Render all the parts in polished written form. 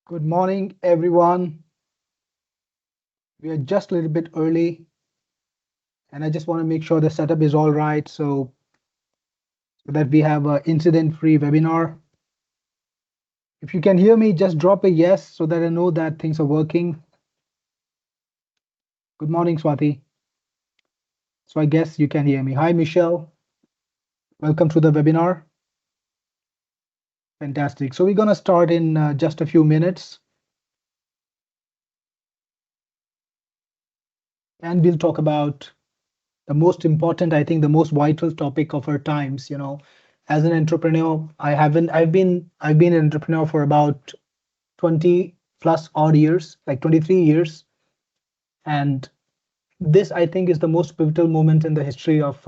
Good morning, everyone. We are just a little bit early, and I just want to make sure the setup is all right so that we have an incident-free webinar. If you can hear me, just drop a yes so that I know that things are working. Good morning, Swati. So I guess you can hear me. Hi, Michelle. Welcome to the webinar. Fantastic. So we're going to start in just a few minutes, and we'll talk about the most important, I think, the most vital topic of our times. As an entrepreneur, I've been an entrepreneur for about 20 plus odd years, like 23 years. And this, I think, is the most pivotal moment in the history of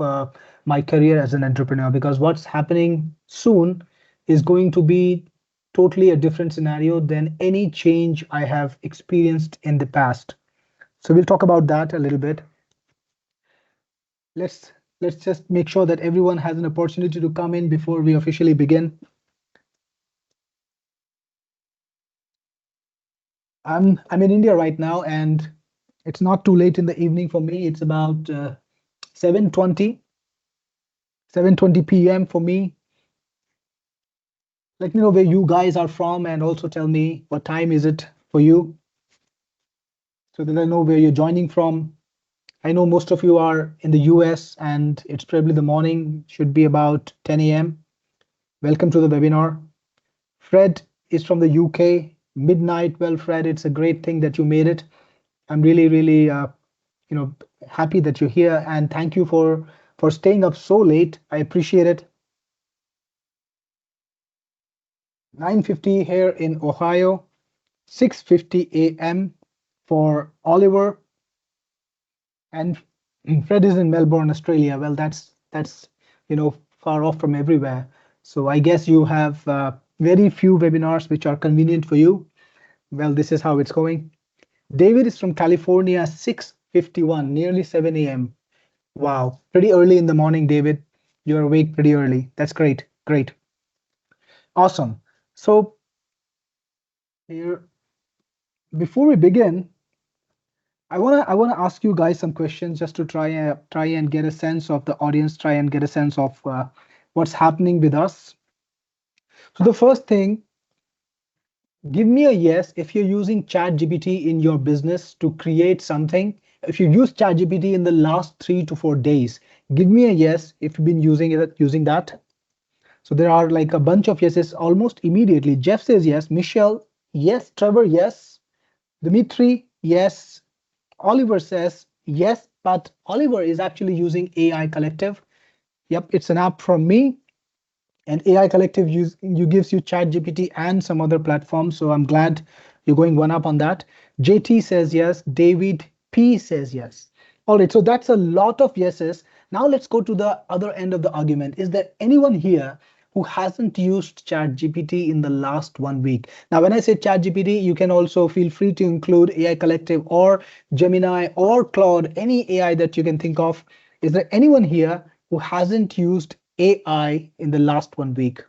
my career as an entrepreneur, because what's happening soon is going to be totally a different scenario than any change I have experienced in the past. So we'll talk about that a little bit. Let's let's just make sure that everyone has an opportunity to come in before we officially begin. I'm in India right now, and it's not too late in the evening for me. It's about 7:20 p.m. for me. Let me know where you guys are from, and also tell me what time is it for you, so that I know where you're joining from. I know most of you are in the US, and it's probably the morning, should be about 10 a.m. Welcome to the webinar. Fred is from the UK. Midnight. Well, Fred, it's a great thing that you made it. I'm really, you know, happy that you're here, and thank you for staying up so late. I appreciate it. 9:50 here in Ohio, 6:50 a.m. for Oliver, and Fred is in Melbourne, Australia. Well, that's far off from everywhere. So I guess you have very few webinars which are convenient for you. Well, this is how it's going. David is from California, 6:51, nearly 7 a.m. Wow, pretty early in the morning, David. You're awake pretty early. That's great. Great. Awesome. So here, before we begin, I wanna ask you guys some questions just to try and get a sense of the audience, try and get a sense of what's happening with us. So the first thing, give me a yes if you're using ChatGPT in your business to create something. If you use ChatGPT in the last 3 to 4 days, give me a yes if you've been using that. So there are like a bunch of yeses almost immediately. Jeff says yes. Michelle, yes. Trevor, yes. Dimitri, yes. Oliver says yes, but Oliver is actually using AI Collective. Yep, it's an app from me. And AI Collective gives you ChatGPT and some other platforms. So I'm glad you're going one up on that. JT says yes. David P says yes. All right, so that's a lot of yeses. Now let's go to the other end of the argument. Is there anyone here who hasn't used ChatGPT in the last 1 week? Now, when I say ChatGPT, you can also feel free to include AI Collective or Gemini or Claude, any AI that you can think of. Is there anyone here who hasn't used AI in the last 1 week?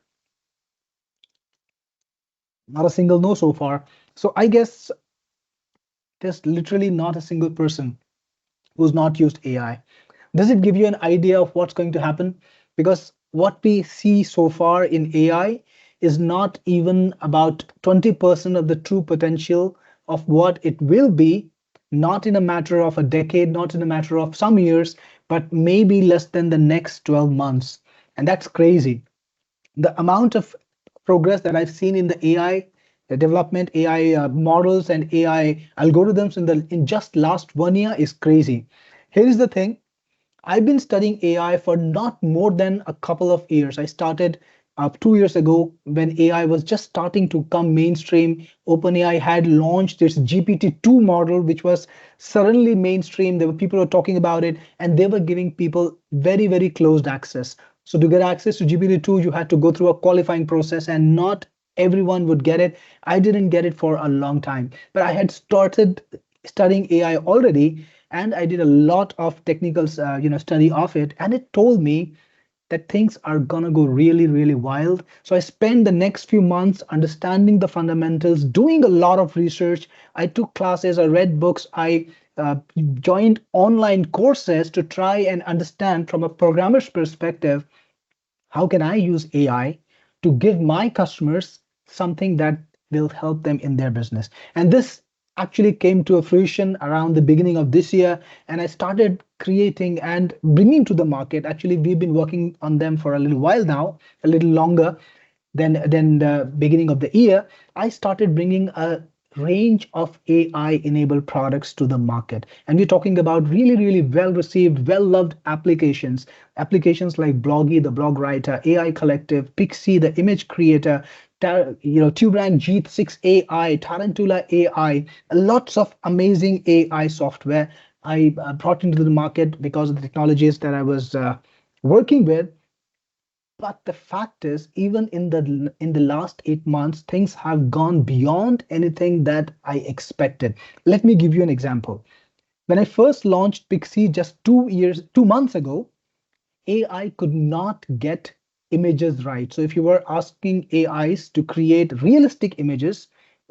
Not a single no so far. So I guess there's literally not a single person who's not used AI. Does it give you an idea of what's going to happen? Because what we see so far in AI is not even about 20% of the true potential of what it will be, not in a matter of a decade, not in a matter of some years, but maybe less than the next 12 months. And that's crazy. The amount of progress that I've seen in the AI development, AI models, and AI algorithms in just last 1 year is crazy. Here is the thing. I've been studying AI for not more than a couple of years. I started 2 years ago when AI was just starting to come mainstream. OpenAI had launched its GPT-2 model, which was suddenly mainstream. There were people who were talking about it, and they were giving people very closed access. So to get access to GPT-2, you had to go through a qualifying process, and not everyone would get it. I didn't get it for a long time, but I had started studying AI already, and I did a lot of technical study of it, and it told me that things are gonna go really, really wild. So I spent the next few months understanding the fundamentals, doing a lot of research. I took classes, I read books, I joined online courses to try and understand from a programmer's perspective, how can I use AI to give my customers something that will help them in their business? And this actually came to a fruition around the beginning of this year. And I started creating and bringing to the market. Actually, we've been working on them for a little while now, a little longer than the beginning of the year. I started bringing a range of AI enabled products to the market. And we're talking about really, really well received, well loved applications. Applications like Bloggy, the blog writer, AI Collective, Pixie, the image creator, Tubrang G6 AI, Tarantula AI, lots of amazing AI software I brought into the market because of the technologies that I was working with. But the fact is, even in the last 8 months, things have gone beyond anything that I expected. Let me give you an example. When I first launched Pixie just 2 months ago, AI could not get images right. So if you were asking AIs to create realistic images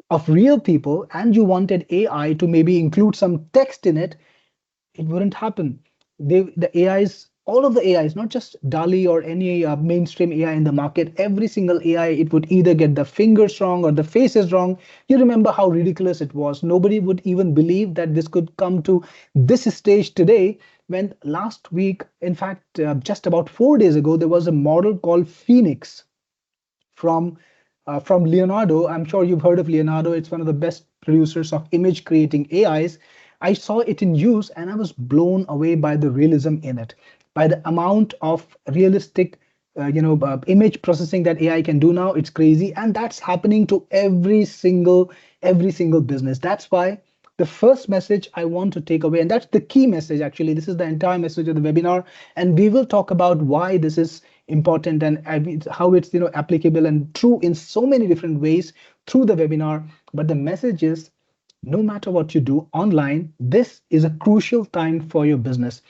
of real people and you wanted AI to maybe include some text in it, it wouldn't happen. The AIs, all of the AIs, not just DALI or any mainstream AI in the market, every single AI, it would either get the fingers wrong or the faces wrong. You remember how ridiculous it was. Nobody would even believe that this could come to this stage today. When last week, in fact, just about 4 days ago, there was a model called Phoenix from Leonardo. I'm sure you've heard of Leonardo. It's one of the best producers of image creating AIs. I saw it in use and I was blown away by the realism in it, by the amount of realistic image processing that AI can do now. It's crazy, and that's happening to every single business. That's why the first message I want to take away, and that's the key message actually. This is the entire message of the webinar, and we will talk about why this is important and how it's applicable and true in so many different ways through the webinar. But the message is, no matter what you do online, this is a crucial time for your business.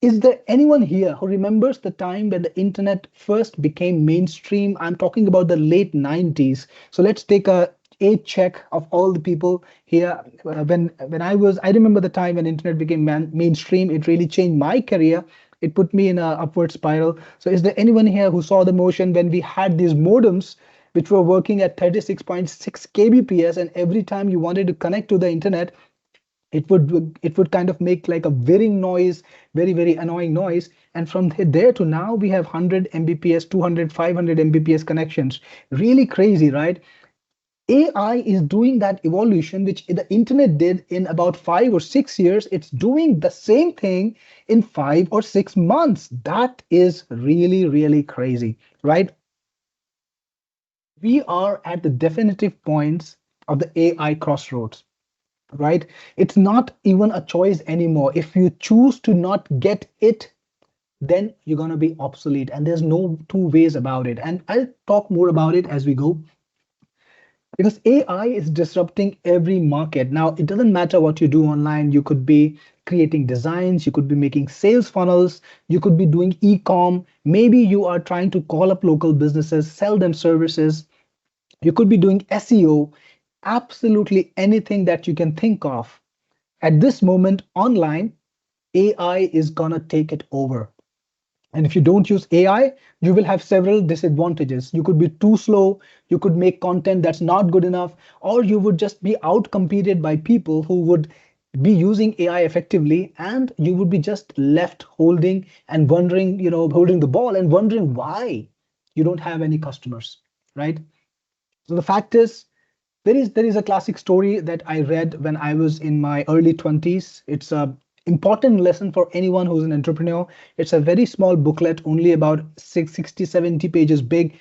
Is there anyone here who remembers the time when the internet first became mainstream? I'm talking about the late 90s. So let's take a age check of all the people here. I remember the time when internet became mainstream. It really changed my career. It put me in an upward spiral. So is there anyone here who saw the motion when we had these modems which were working at 36.6 kbps, and every time you wanted to connect to the internet, it would kind of make like a whirring noise, very, very annoying noise. And from there to now, we have 100 mbps, 200, 500 mbps connections. Really crazy, right? AI is doing that evolution which the internet did in about 5 or 6 years. It's doing the same thing in 5 or 6 months. That is really, really crazy, right? We are at the definitive points of the AI crossroads, right? It's not even a choice anymore. If you choose to not get it, then you're going to be obsolete, and there's no two ways about it. And I'll talk more about it as we go, because AI is disrupting every market. Now, it doesn't matter what you do online. You could be creating designs, you could be making sales funnels, you could be doing e-com. Maybe you are trying to call up local businesses, sell them services. You could be doing SEO, absolutely anything that you can think of. At this moment online, AI is gonna take it over. And if you don't use AI, you will have several disadvantages. You could be too slow, you could make content that's not good enough, or you would just be outcompeted by people who would be using AI effectively, and you would be just left holding and wondering, holding the ball and wondering why you don't have any customers, right? So the fact is, there is a classic story that I read when I was in my early 20s. It's a important lesson for anyone who's an entrepreneur. It's a very small booklet, only about 60, 70 pages big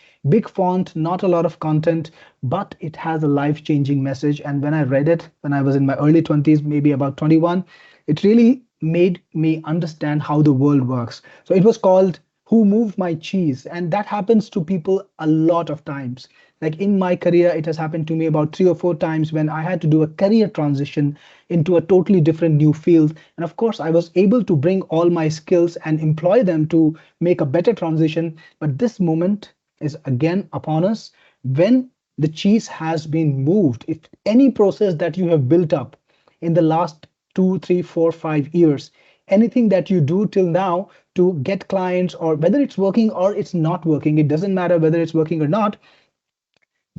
font, not a lot of content, but it has a life-changing message. And when I read it, when I was in my early 20s, maybe about 21, it really made me understand how the world works. So it was called who moved my cheese. And that happens to people a lot of times. Like in my career, it has happened to me about 3 or 4 times when I had to do a career transition into a totally different new field. And of course, I was able to bring all my skills and employ them to make a better transition. But this moment is again upon us when the cheese has been moved. If any process that you have built up in the last 2, 3, 4, 5 years, anything that you do till now to get clients, or whether it's working or it's not working, it doesn't matter whether it's working or not,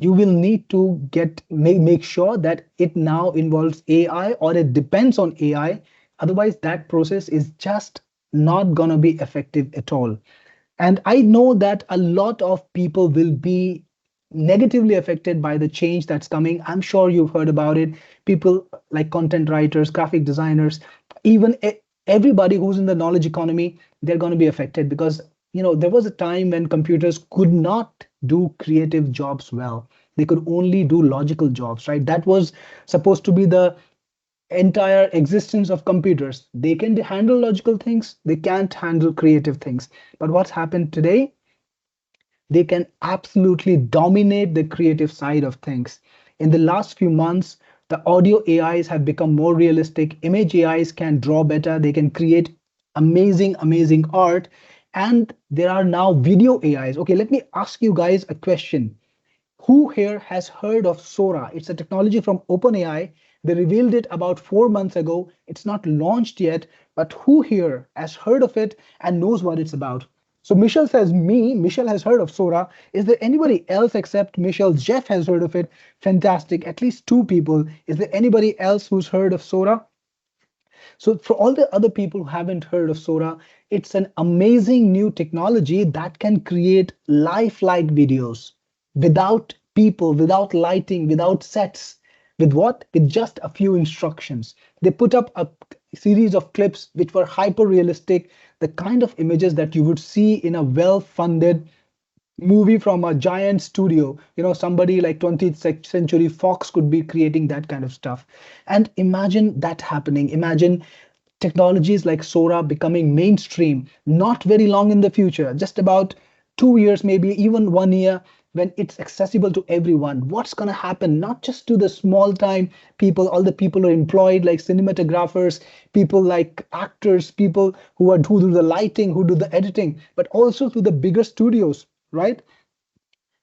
you will need to make sure that it now involves AI or it depends on AI. Otherwise, that process is just not going to be effective at all. And I know that a lot of people will be negatively affected by the change that's coming. I'm sure you've heard about it. People like content writers, graphic designers, even everybody who's in the knowledge economy, they're going to be affected because there was a time when computers could not do creative jobs well. They could only do logical jobs, right? That was supposed to be the entire existence of computers. They can handle logical things, they can't handle creative things. But what's happened today? They can absolutely dominate the creative side of things. In the last few months, the audio AIs have become more realistic. Image AIs can draw better, they can create amazing, amazing art. And there are now video AIs. Okay, let me ask you guys a question. Who here has heard of Sora? It's a technology from OpenAI. They revealed it about 4 months ago. It's not launched yet, but who here has heard of it and knows what it's about? So Michelle says me. Michelle has heard of Sora. Is there anybody else except Michelle? Jeff has heard of it. Fantastic. At least 2 people. Is there anybody else who's heard of Sora? So for all the other people who haven't heard of Sora, it's an amazing new technology that can create lifelike videos without people, without lighting, without sets. With what? With just a few instructions. They put up a series of clips which were hyper realistic, the kind of images that you would see in a well-funded movie from a giant studio. Somebody like 20th century Fox could be creating that kind of stuff. And imagine that happening. Imagine technologies like Sora becoming mainstream not very long in the future, just about 2 years, maybe even 1 year, when it's accessible to everyone. What's going to happen not just to the small time people, all the people who are employed like cinematographers, people like actors, people who do the lighting, who do the editing, but also to the bigger studios, right?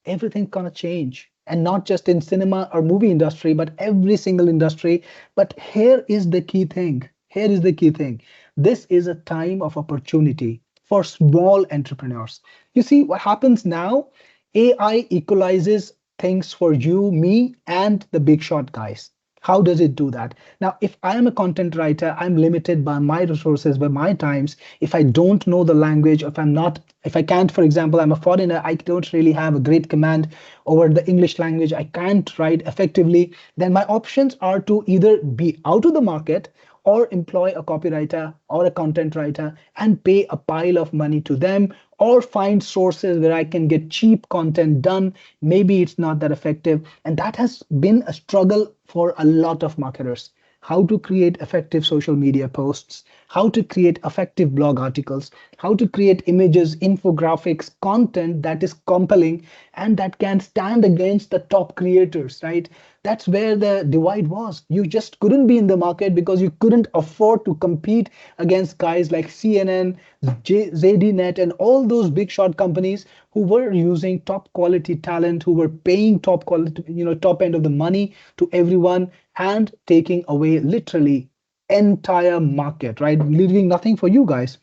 Everything's gonna change, and not just in cinema or movie industry, but every single industry. But here is the key thing. Here is the key thing. This is a time of opportunity for small entrepreneurs. You see what happens now? AI equalizes things for you, me, and the big shot guys. How does it do that? Now, if I am a content writer, I'm limited by my resources, by my times. If I don't know the language, if I can't, for example, I'm a foreigner, I don't really have a great command over the English language, I can't write effectively, then my options are to either be out of the market or employ a copywriter or a content writer and pay a pile of money to them, or find sources where I can get cheap content done. Maybe it's not that effective. And that has been a struggle for a lot of marketers. How to create effective social media posts, how to create effective blog articles, how to create images, infographics, content that is compelling and that can stand against the top creators, right? That's where the divide was. You just couldn't be in the market because you couldn't afford to compete against guys like CNN, ZDNet, and all those big shot companies who were using top quality talent, who were paying top quality, top end of the money to everyone and taking away literally entire market, right? Leaving nothing for you guys.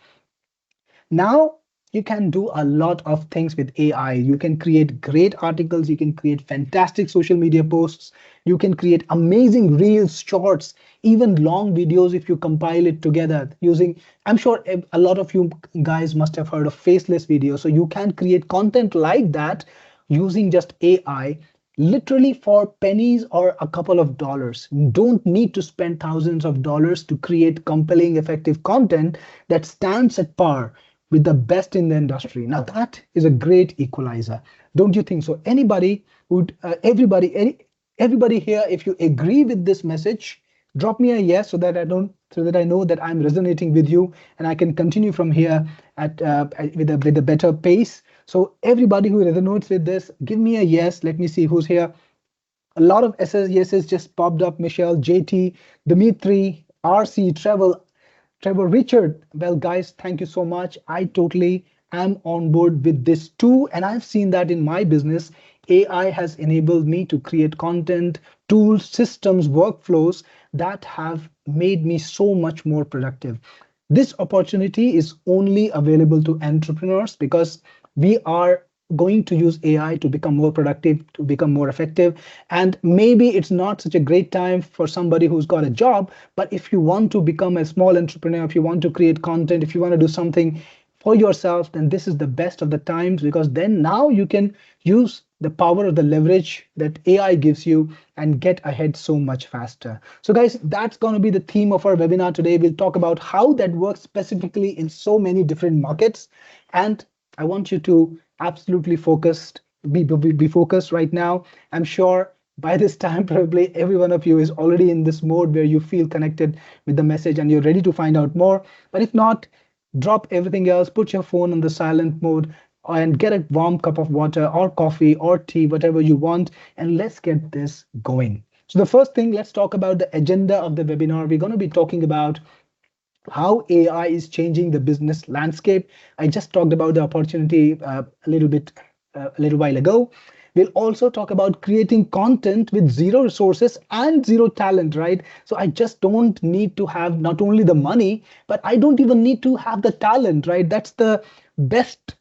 Now you can do a lot of things with AI. You can create great articles, you can create fantastic social media posts, you can create amazing reels, shorts, even long videos if you compile it together using, I'm sure a lot of you guys must have heard of faceless videos. So you can create content like that using just AI, literally for pennies or a couple of dollars. You don't need to spend thousands of dollars to create compelling, effective content that stands at par with the best in the industry. Now that is a great equalizer, don't you think so? Anybody would, everybody here, if you agree with this message, drop me a yes so that I don't so that I know that I'm resonating with you and I can continue from here with a better pace. So everybody who resonates with this, give me a yes. Let me see who's here. A lot of SS yeses just popped up. Michelle, JT, Dimitri, RC, Trevor, Richard. Well, guys, thank you so much. I totally am on board with this too. And I've seen that in my business. AI has enabled me to create content, tools, systems, workflows that have made me so much more productive. This opportunity is only available to entrepreneurs because we are going to use AI to become more productive, to become more effective. And maybe it's not such a great time for somebody who's got a job, but if you want to become a small entrepreneur, if you want to create content, if you want to do something for yourself, then this is the best of the times, because then now you can use the power of the leverage that AI gives you and get ahead so much faster. So guys, that's going to be the theme of our webinar today. We'll talk about how that works specifically in so many different markets. And I want you to absolutely be focused right now. I'm sure by this time, probably every one of you is already in this mode where you feel connected with the message and you're ready to find out more. But if not, drop everything else, put your phone on the silent mode, and get a warm cup of water or coffee or tea, whatever you want, and let's get this going. So the first thing, let's talk about the agenda of the webinar. We're going to be talking about how AI is changing the business landscape. I just talked about the opportunity a little while ago. We'll also talk about creating content with zero resources and zero talent, right? So I just don't need to have not only the money, but I don't even need to have the talent, right? That's the best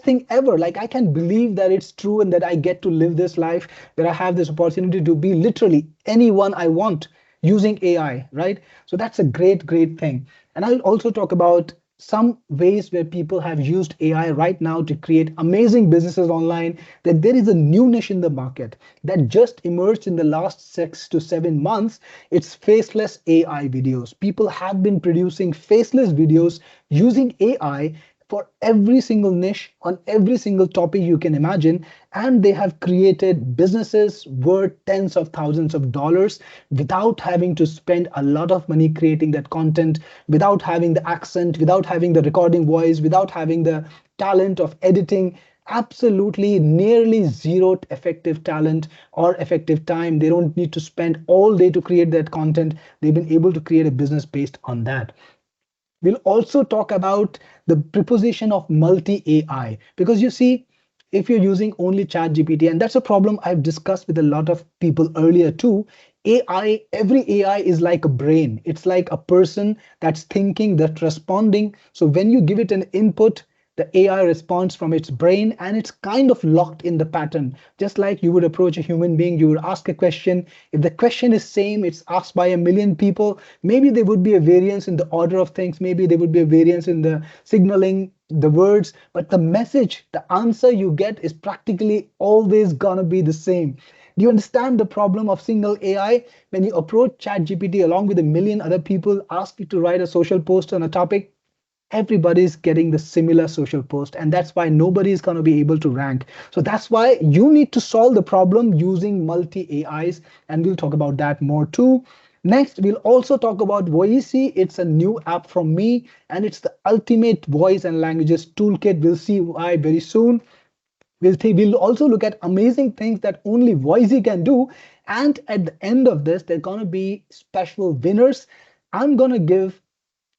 thing ever. Like, I can believe that it's true and that I get to live this life, that I have this opportunity to be literally anyone I want using AI, right? So that's a great thing. And I'll also talk about some ways where people have used AI right now to create amazing businesses online, that there is a new niche in the market that just emerged in the last 6 to 7 months. It's faceless AI videos. People have been producing faceless videos using AI for every single niche on every single topic you can imagine, and they have created businesses worth tens of thousands of dollars without having to spend a lot of money creating that content, without having the accent, without having the recording voice, without having the talent of editing. Absolutely nearly zero effective talent or effective time. They don't need to spend all day to create that content. They've been able to create a business based on that. We'll also talk about the preposition of multi-AI, because you see, if you're using only ChatGPT, and that's a problem I've discussed with a lot of people earlier too, every AI is like a brain. It's like a person that's thinking, that's responding. So when you give it an input, the AI responds from its brain, and it's kind of locked in the pattern. Just like you would approach a human being, you would ask a question. If the question is same, it's asked by a million people, maybe there would be a variance in the order of things, maybe there would be a variance in the signaling, the words, but the message, the answer you get is practically always gonna be the same. Do you understand the problem of single AI? When you approach ChatGPT along with a million other people, ask it to write a social post on a topic, everybody's getting the similar social post, and that's why nobody is going to be able to rank. So that's why you need to solve the problem using multi AIs, and we'll talk about that more too. Next, we'll also talk about Voisi. It's a new app from me, and it's the ultimate voice and languages toolkit. We'll see why very soon. We'll also look at amazing things that only Voisi can do. And at the end of this, there are going to be special winners. I'm going to give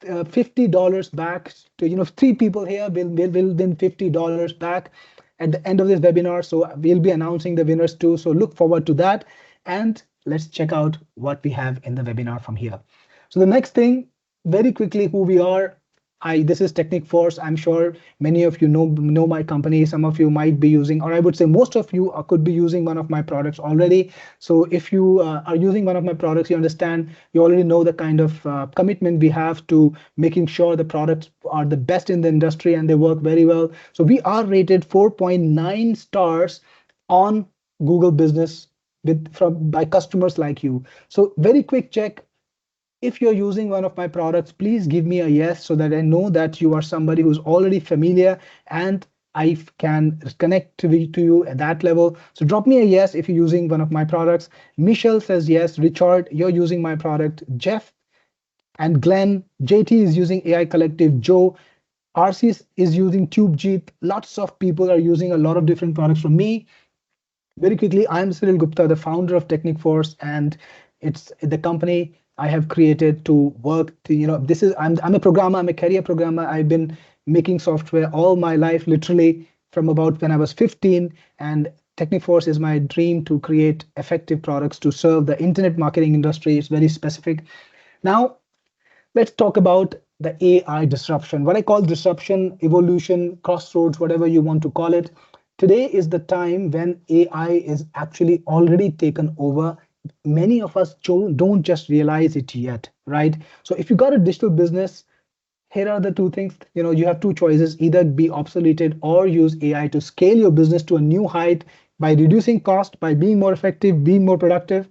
$50 back to, three people here will win $50 back at the end of this webinar. So we'll be announcing the winners too. So look forward to that. And let's check out what we have in the webinar from here. So the next thing, very quickly, who we are. This is Technic Force. I'm sure many of you know my company. Some of you might be using, or I would say most of you could be using one of my products already. So if you are using one of my products, you understand, you already know the kind of commitment we have to making sure the products are the best in the industry and they work very well. So we are rated 4.9 stars on Google Business by customers like you. So very quick check. If you're using one of my products, please give me a yes so that I know that you are somebody who's already familiar and I can connect to you at that level. So drop me a yes if you're using one of my products. Michelle says yes. Richard, you're using my product. Jeff, And Glenn, JT is using AI Collective, Joe, RC is using TubeJeet. Lots of people are using a lot of different products from me. Very quickly, I'm Cyril Gupta, the founder of Technic Force, and it's the company I have created to work. This is I'm a programmer. I'm a career programmer. I've been making software all my life, literally from about when I was 15. And Technic Force is my dream to create effective products to serve the internet marketing industry. It's very specific. Now, let's talk about the AI disruption. What I call disruption, evolution, crossroads, whatever you want to call it. Today is the time when AI is actually already taken over. Many of us don't just realize it yet, right? So if you got a digital business, here are the two things. You have two choices: either be obsoleted or use AI to scale your business to a new height by reducing cost, by being more effective, being more productive,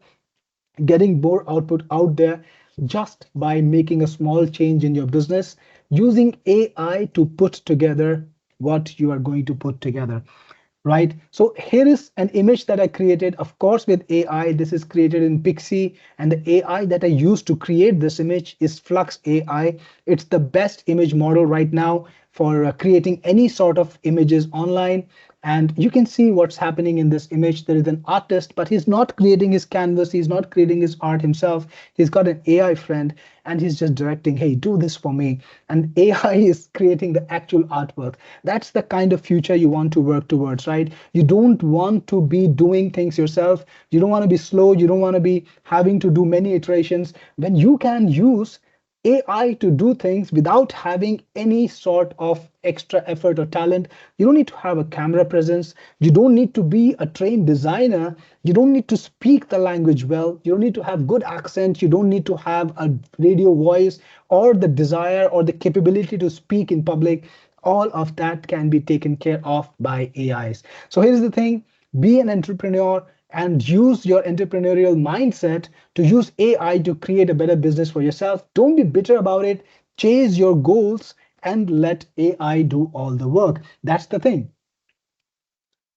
getting more output out there just by making a small change in your business, using AI to put together what you are going to put together, right? So here is an image that I created, of course, with AI. This is created in Pixie, and the AI that I used to create this image is Flux AI. It's the best image model right now for creating any sort of images online. And you can see what's happening in this image. There is an artist, but he's not creating his canvas. He's not creating his art himself. He's got an AI friend, and he's just directing, hey, do this for me. And AI is creating the actual artwork. That's the kind of future you want to work towards, right? You don't want to be doing things yourself. You don't want to be slow. You don't want to be having to do many iterations. When you can use AI to do things without having any sort of extra effort or talent. You don't need to have a camera presence. You don't need to be a trained designer. You don't need to speak the language well. You don't need to have good accent. You don't need to have a radio voice or the desire or the capability to speak in public. All of that can be taken care of by AIs. So here's the thing: be an entrepreneur and use your entrepreneurial mindset to use AI to create a better business for yourself. Don't be bitter about it. Chase your goals and let AI do all the work. That's the thing.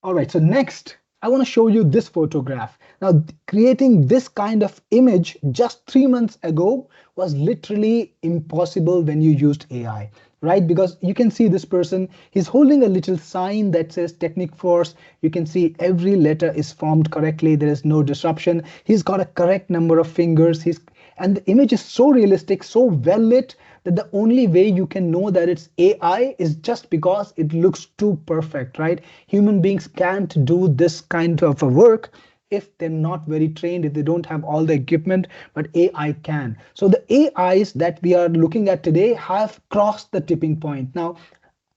All right, so next, I want to show you this photograph. Now, creating this kind of image just 3 months ago was literally impossible when you used AI, right? Because you can see this person, he's holding a little sign that says Technic Force. You can see every letter is formed correctly. There is no disruption. He's got a correct number of fingers. And the image is so realistic, so well lit, that the only way you can know that it's AI is just because it looks too perfect, right? Human beings can't do this kind of a work if they're not very trained, if they don't have all the equipment, but AI can. So the AIs that we are looking at today have crossed the tipping point. Now,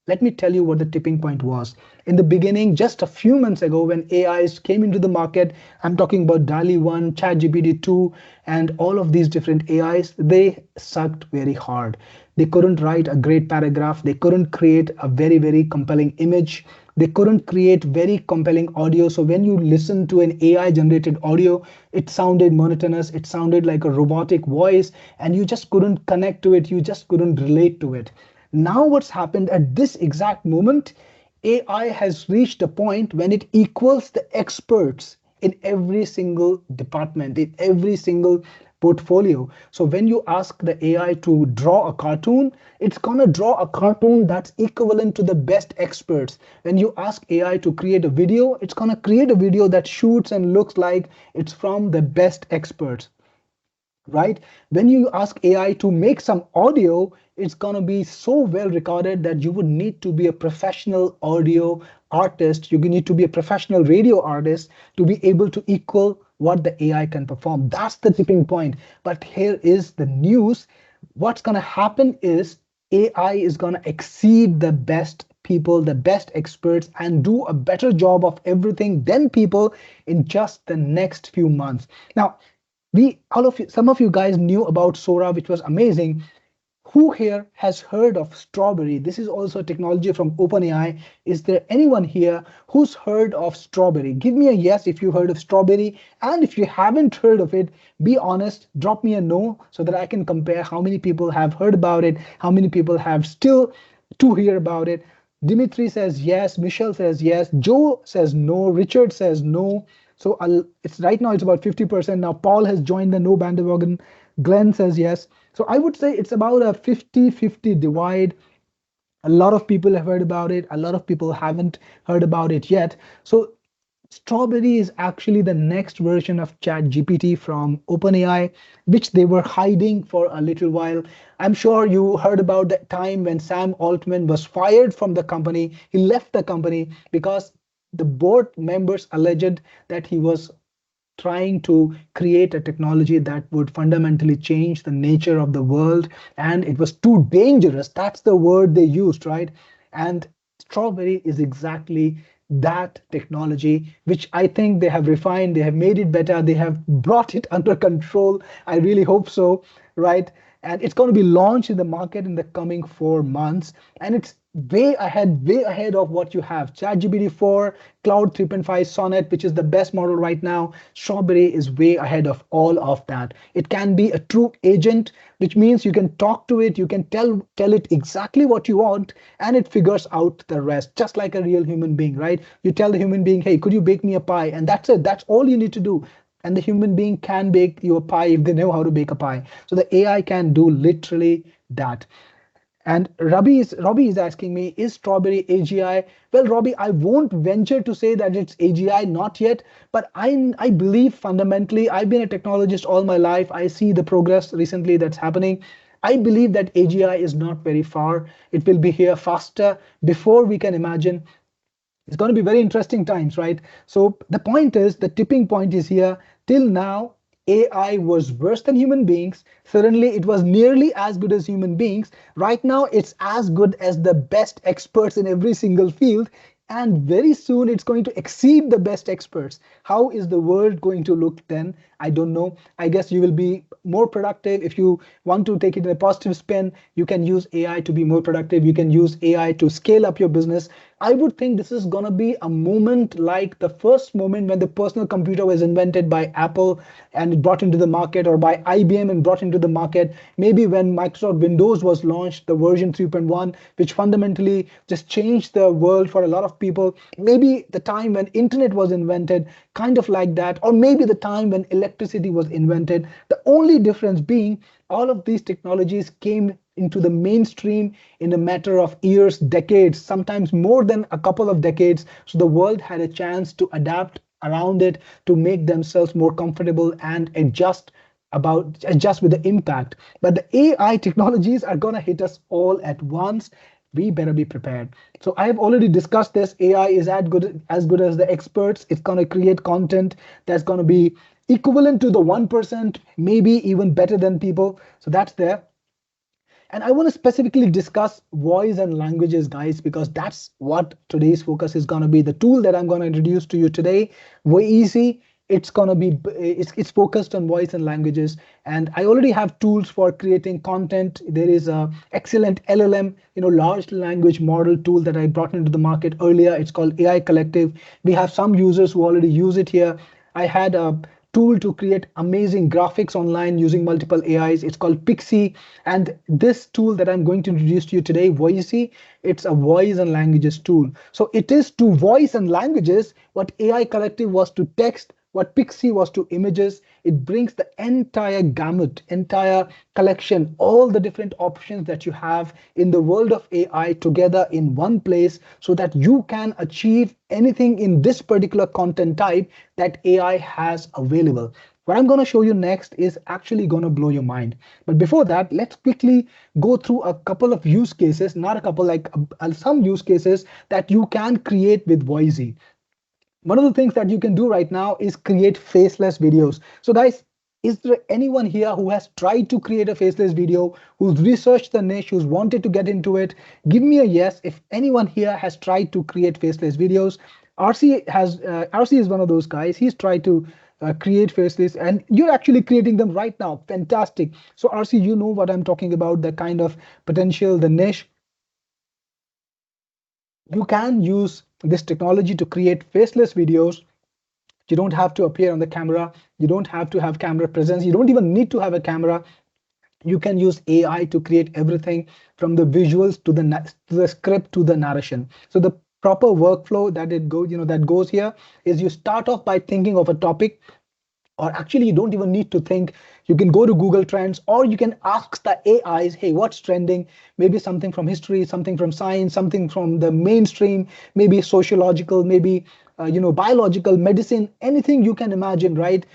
let me tell you what the tipping point was. In the beginning, just a few months ago, when AIs came into the market, I'm talking about DALI 1, ChatGPT 2, and all of these different AIs, they sucked very hard. They couldn't write a great paragraph. They couldn't create a very, very compelling image. They couldn't create very compelling audio. So when you listen to an AI generated audio, it sounded monotonous. It sounded like a robotic voice, and you just couldn't connect to it. You just couldn't relate to it. Now what's happened at this exact moment, AI has reached a point when it equals the experts in every single department, in every single portfolio. So when you ask the AI to draw a cartoon, it's gonna draw a cartoon that's equivalent to the best experts. When you ask AI to create a video, it's gonna create a video that shoots and looks like it's from the best experts, right? When you ask AI to make some audio, it's going to be so well recorded that you would need to be a professional audio artist. You need to be a professional radio artist to be able to equal what the AI can perform. That's the tipping point. But here is the news. What's going to happen is AI is going to exceed the best people, the best experts, and do a better job of everything than people in just the next few months. Now, all of you, some of you guys knew about Sora, which was amazing. Who here has heard of Strawberry? This is also a technology from OpenAI. Is there anyone here who's heard of Strawberry? Give me a yes if you heard of Strawberry. And if you haven't heard of it, be honest, drop me a no so that I can compare how many people have heard about it, how many people have still to hear about it. Dimitri says yes, Michelle says yes, Joe says no, Richard says no. So it's right now it's about 50%. Now Paul has joined the no bandwagon. Glenn says yes. So I would say it's about a 50-50 divide. A lot of people have heard about it, a lot of people haven't heard about it yet. So Strawberry is actually the next version of ChatGPT from OpenAI, which they were hiding for a little while. I'm sure you heard about the time when Sam Altman was fired from the company. He left the company because the board members alleged that he was trying to create a technology that would fundamentally change the nature of the world, and it was too dangerous. That's the word they used, right? And Strawberry is exactly that technology, which I think they have refined, they have made it better, they have brought it under control. I really hope so, right? And it's going to be launched in the market in the coming 4 months, and it's way ahead of what you have. ChatGPT 4, Cloud 3.5 Sonnet, which is the best model right now. Strawberry is way ahead of all of that. It can be a true agent, which means you can talk to it, you can tell it exactly what you want, and it figures out the rest, just like a real human being, right? You tell the human being, hey, could you bake me a pie? And that's it. That's all you need to do. And the human being can bake you a pie if they know how to bake a pie. So the AI can do literally that. And Robbie is asking me, is Strawberry AGI? Well, Robbie, I won't venture to say that it's AGI, not yet, but I believe fundamentally, I've been a technologist all my life. I see the progress recently that's happening. I believe that AGI is not very far. It will be here faster before we can imagine. It's going to be very interesting times, right? So the point is, the tipping point is here. Till now, AI was worse than human beings. Suddenly, it was nearly as good as human beings. Right now, it's as good as the best experts in every single field. And very soon, it's going to exceed the best experts. How is the world going to look then? I don't know. I guess you will be more productive. If you want to take it in a positive spin, you can use AI to be more productive. You can use AI to scale up your business. I would think this is going to be a moment like the first moment when the personal computer was invented by Apple and brought into the market, or by IBM and brought into the market. Maybe when Microsoft Windows was launched, the version 3.1, which fundamentally just changed the world for a lot of people. Maybe the time when internet was invented, kind of like that. Or maybe the time when electricity was invented. The only difference being all of these technologies came into the mainstream in a matter of years, decades, sometimes more than a couple of decades. So the world had a chance to adapt around it, to make themselves more comfortable and adjust with the impact. But the AI technologies are going to hit us all at once. We better be prepared. So I have already discussed this. AI is as good as the experts. It's going to create content that's going to be equivalent to the 1%, maybe even better than people. So that's there. And I want to specifically discuss voice and languages, guys, because that's what today's focus is going to be. The tool that I'm going to introduce to you today, Voisi, it's focused on voice and languages. And I already have tools for creating content. There is a excellent LLM, large language model tool that I brought into the market earlier. It's called AI Collective. We have some users who already use it here. I had a tool to create amazing graphics online using multiple AIs. It's called Pixie. And this tool that I'm going to introduce to you today, Voisi, it's a voice and languages tool. So it is to voice and languages what AI Collective was to text, what Pixie was to images. It brings the entire gamut, entire collection, all the different options that you have in the world of AI together in one place, so that you can achieve anything in this particular content type that AI has available. What I'm going to show you next is actually going to blow your mind. But before that, let's quickly go through a couple of use cases, not a couple, like some use cases that you can create with Voisi. One of the things that you can do right now is create faceless videos. So guys, is there anyone here who has tried to create a faceless video, who's researched the niche, who's wanted to get into it? Give me a yes if anyone here has tried to create faceless videos. RC is one of those guys. He's tried to create faceless, and you're actually creating them right now. Fantastic. So RC, you know what I'm talking about, the kind of potential, the niche. You can use this technology to create faceless videos. You don't have to appear on the camera. You don't have to have camera presence. You don't even need to have a camera. You can use AI to create everything from the visuals to the script to the narration. So the proper workflow that goes here is you start off by thinking of a topic. Or actually, you don't even need to think. You can go to Google Trends, or you can ask the AIs, hey, what's trending? Maybe something from history, something from science, something from the mainstream, maybe sociological, maybe biological, medicine, anything you can imagine, right?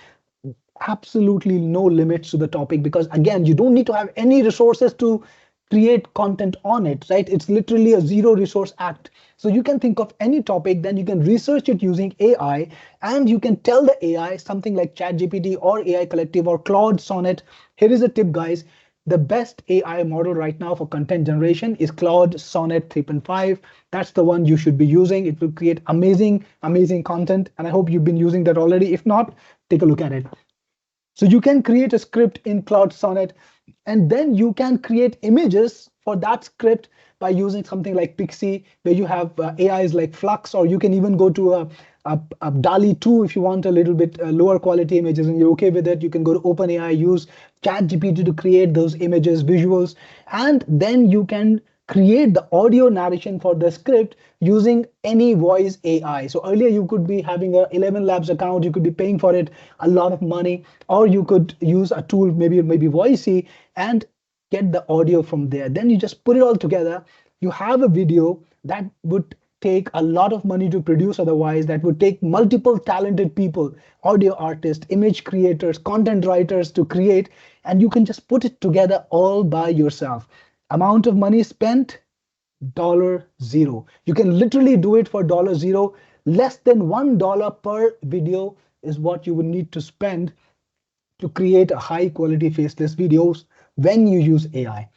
Absolutely no limits to the topic, because again, you don't need to have any resources to create content on it, right? It's literally a zero resource act. So you can think of any topic, then you can research it using AI, and you can tell the AI something like ChatGPT or AI Collective or Claude Sonnet. Here is a tip, guys. The best AI model right now for content generation is Claude Sonnet 3.5. That's the one you should be using. It will create amazing, amazing content. And I hope you've been using that already. If not, take a look at it. So you can create a script in Cloud Sonnet, and then you can create images for that script by using something like Pixie, where you have AIs like Flux, or you can even go to a DALI 2 if you want a little bit lower quality images and you're okay with it. You can go to OpenAI, use ChatGPT to create those images, visuals, and then you can create the audio narration for the script using any voice AI. So earlier you could be having a 11 Labs account, you could be paying for it a lot of money, or you could use a tool, maybe Voisi, and get the audio from there. Then you just put it all together. You have a video that would take a lot of money to produce otherwise, that would take multiple talented people, audio artists, image creators, content writers to create, and you can just put it together all by yourself. Amount of money spent, $0. You can literally do it for $0. Less than $1 per video is what you would need to spend to create a high quality faceless videos when you use AI.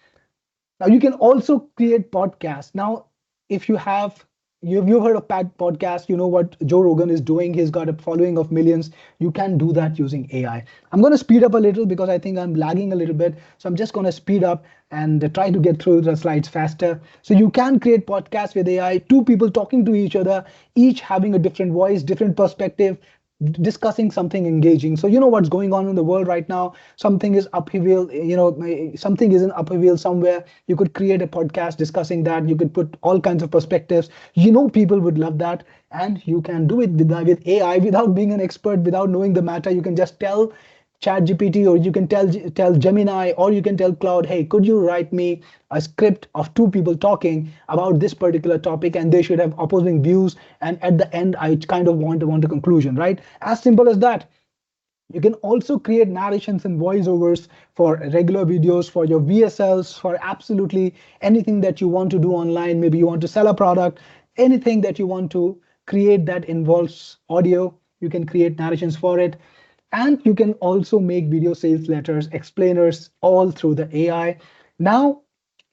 Now you can also create podcasts. Now, if you've heard of podcast, you know what Joe Rogan is doing. He's got a following of millions. You can do that using AI. I'm going to speed up a little because I think I'm lagging a little bit. So I'm just going to speed up and try to get through the slides faster. So you can create podcasts with AI, two people talking to each other, each having a different voice, different perspective, discussing something engaging. So you know what's going on in the world right now. Something is upheaval, something is in upheaval somewhere. You could create a podcast discussing that. You could put all kinds of perspectives. People would love that. And you can do it with AI without being an expert, without knowing the matter. You can just tell ChatGPT, or you can tell Gemini, or you can tell Cloud, hey, could you write me a script of two people talking about this particular topic, and they should have opposing views, and at the end I kind of want a conclusion, right? As simple as that. You can also create narrations and voiceovers for regular videos, for your VSLs, for absolutely anything that you want to do online. Maybe you want to sell a product, anything that you want to create that involves audio, you can create narrations for it. And you can also make video sales letters, explainers, all through the AI. Now,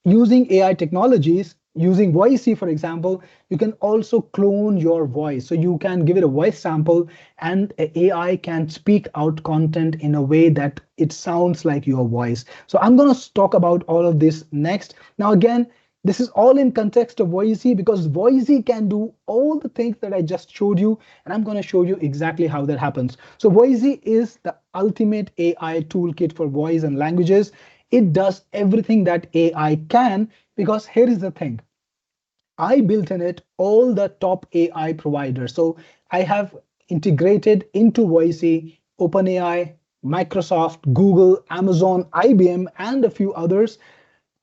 using AI technologies, using Voisi, for example, you can also clone your voice. So you can give it a voice sample, and AI can speak out content in a way that it sounds like your voice. So I'm going to talk about all of this next. Now, again, this is all in context of Voisi, because Voisi can do all the things that I just showed you, and I'm going to show you exactly how that happens. So Voisi is the ultimate AI toolkit for voice and languages. It does everything that AI can, because here is the thing. I built in it all the top AI providers. So I have integrated into Voisi, OpenAI, Microsoft, Google, Amazon, IBM, and a few others.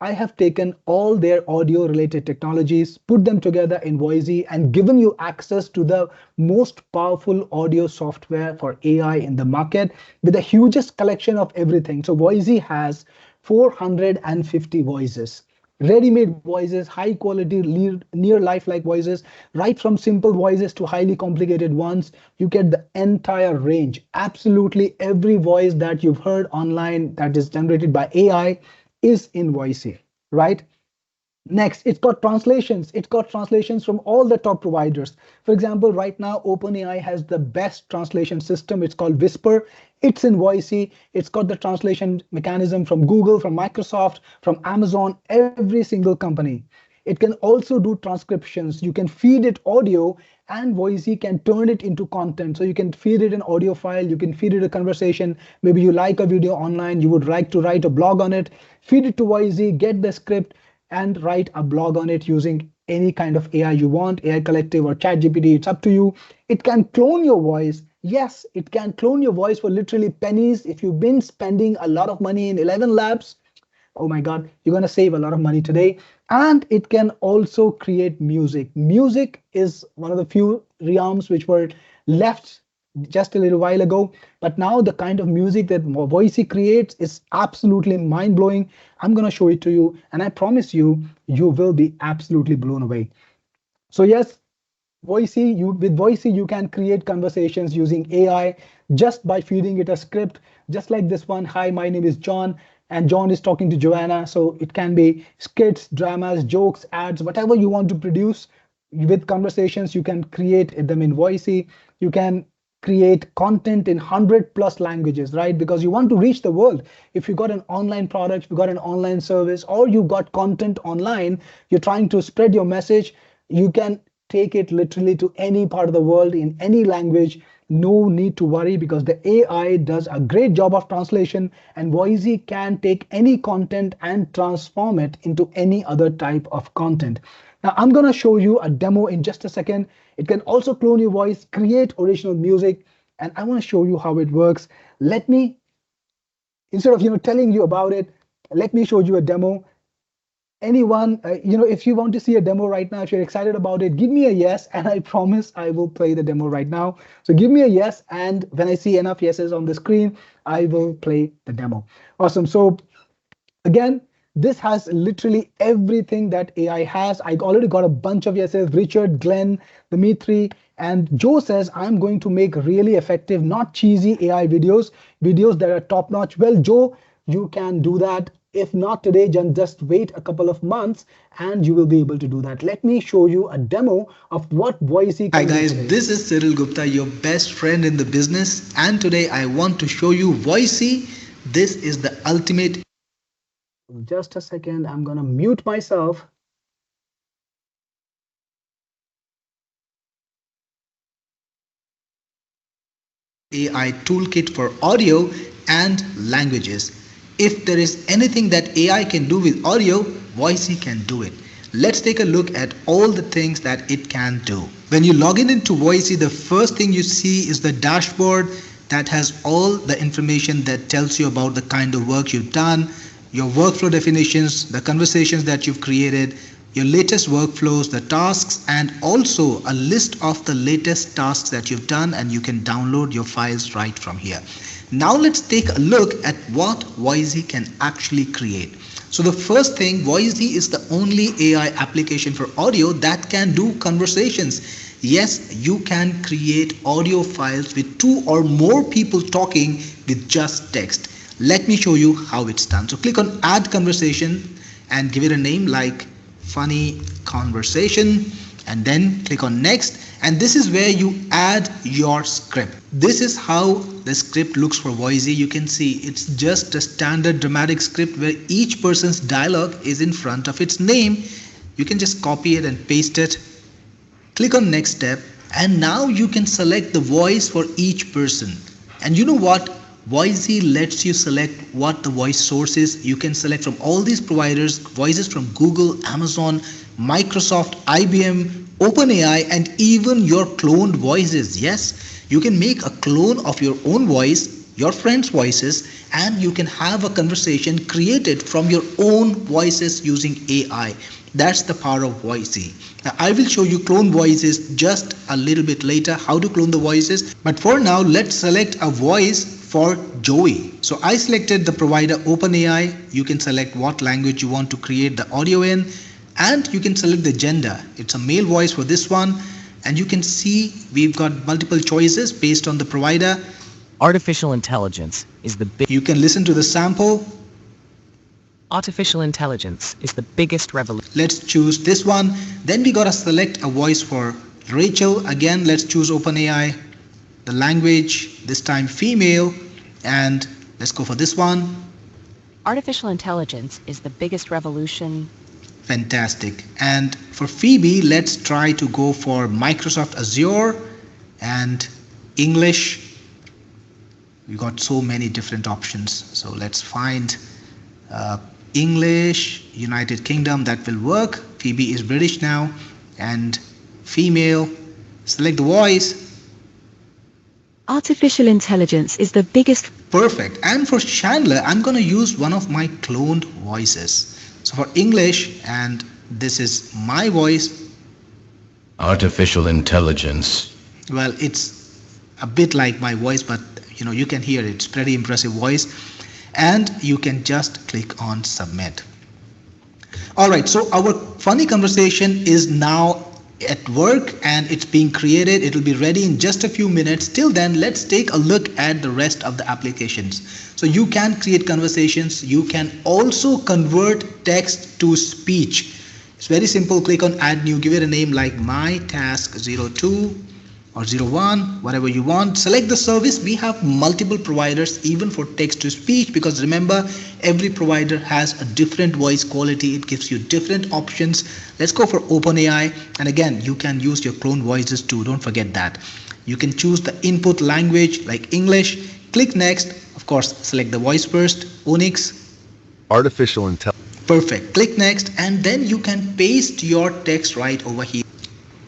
I have taken all their audio related technologies, put them together in Voisi, and given you access to the most powerful audio software for AI in the market with the hugest collection of everything. So Voisi has 450 voices. Ready-made voices, high quality, near lifelike voices, right from simple voices to highly complicated ones. You get the entire range. Absolutely every voice that you've heard online that is generated by AI is in Voisi, right? Next, it's got translations. It's got translations from all the top providers. For example, right now, OpenAI has the best translation system. It's called Whisper. It's in Voisi. It's got the translation mechanism from Google, from Microsoft, from Amazon, every single company. It can also do transcriptions. You can feed it audio, and Voisi can turn it into content. So you can feed it an audio file, you can feed it a conversation. Maybe you like a video online, you would like to write a blog on it. Feed it to Voisi, get the script, and write a blog on it using any kind of AI you want, AI Collective or ChatGPT, it's up to you. It can clone your voice Yes, it can clone your voice for literally pennies. If you've been spending a lot of money in 11 labs, oh my god, you're going to save a lot of money today. And it can also create music. Music is one of the few realms which were left just a little while ago, but now the kind of music that Voisi creates is absolutely mind-blowing. I'm going to show it to you, and I promise you, you will be absolutely blown away. So yes, Voicy, you can create conversations using AI just by feeding it a script, just like this one. Hi, my name is John, and John is talking to Joanna. So it can be skits, dramas, jokes, ads, whatever you want to produce with conversations. You can create them in Voicy. You can create content in 100 plus languages, right? Because you want to reach the world. If you got an online product, you got an online service, or you got content online, you're trying to spread your message, you can take it literally to any part of the world in any language. No need to worry, because the AI does a great job of translation, and Voisi can take any content and transform it into any other type of content. Now I'm going to show you a demo in just a second. It can also clone your voice, create original music, and I want to show you how it works. Let me, instead of telling you about it, let me show you a demo. Anyone, if you want to see a demo right now, if you're excited about it, give me a yes, and I promise I will play the demo right now. So give me a yes, and when I see enough yeses on the screen, I will play the demo. Awesome. So again, this has literally everything that AI has. I already got a bunch of yeses: Richard, Glenn, Dimitri, and Joe says, I'm going to make really effective, not cheesy AI videos that are top notch. Well, Joe, you can do that. If not today, just wait a couple of months and you will be able to do that. Let me show you a demo of what Voisi Hi can do guys, today. this is Cyril Gupta, your best friend in the business, and today I want to show you Voisi. This is the ultimate Just a second, I'm gonna mute myself. AI toolkit for audio and languages. If there is anything that AI can do with audio, Voisi can do it. Let's take a look at all the things that it can do. When you log in into Voisi, the first thing you see is the dashboard that has all the information that tells you about the kind of work you've done, your workflow definitions, the conversations that you've created, your latest workflows, the tasks, and also a list of the latest tasks that you've done, and you can download your files right from here. Now let's take a look at what Voisi can actually create. So the first thing, Voisi is the only AI application for audio that can do conversations. Yes, you can create audio files with two or more people talking with just text. Let me show you how it's done. So click on add conversation and give it a name like funny conversation, and then click on next, and this is where you add your script. This is how the script looks for Voisi. You can see it's just a standard dramatic script where each person's dialogue is in front of its name. You can just copy it and paste it, click on next step, and now you can select the voice for each person. And you know what, Voisi lets you select what the voice source is. You can select from all these providers voices from Google, Amazon, Microsoft, IBM, OpenAI, and even your cloned voices. Yes, you can make a clone of your own voice, your friends' voices, and you can have a conversation created from your own voices using AI. That's the power of Voisi. Now I will show you clone voices just a little bit later, how to clone the voices. But for now, let's select a voice for Joey. So I selected the provider OpenAI. You can select what language you want to create the audio in, and you can select the gender. It's a male voice for this one, and you can see we've got multiple choices based on the provider. Artificial intelligence is the big You can listen to the sample. Artificial intelligence is the biggest revolution. Let's choose this one. Then we gotta select a voice for Rachel. Again, let's choose OpenAI. The language, this time female, and let's go for this one. Artificial intelligence is the biggest revolution. Fantastic. And for Phoebe, let's try to go for Microsoft Azure and English. We got so many different options. So let's find English, United Kingdom, that will work. Phoebe is British now, and female. Select the voice. Artificial intelligence is the biggest. Perfect. And for Chandler, I'm going to use one of my cloned voices. So for English, and this is my voice. Artificial intelligence. Well, it's a bit like my voice, but you can hear it. It's pretty impressive voice. And you can just click on submit. All right, so our funny conversation is now at work and it's being created. It will be ready in just a few minutes. Till then, let's take a look at the rest of the applications. So you can create conversations. You can also convert text to speech. It's very simple. Click on add new, give it a name like my task 02 or 01, whatever you want. Select the service. We have multiple providers even for text to speech, because remember, every provider has a different voice quality. It gives you different options. Let's go for OpenAI, and again, you can use your clone voices too. Don't forget that. You can choose the input language like English. Click next. Of course, select the voice first. Onyx. Artificial intelligence. Perfect. Click next, and then you can paste your text right over here.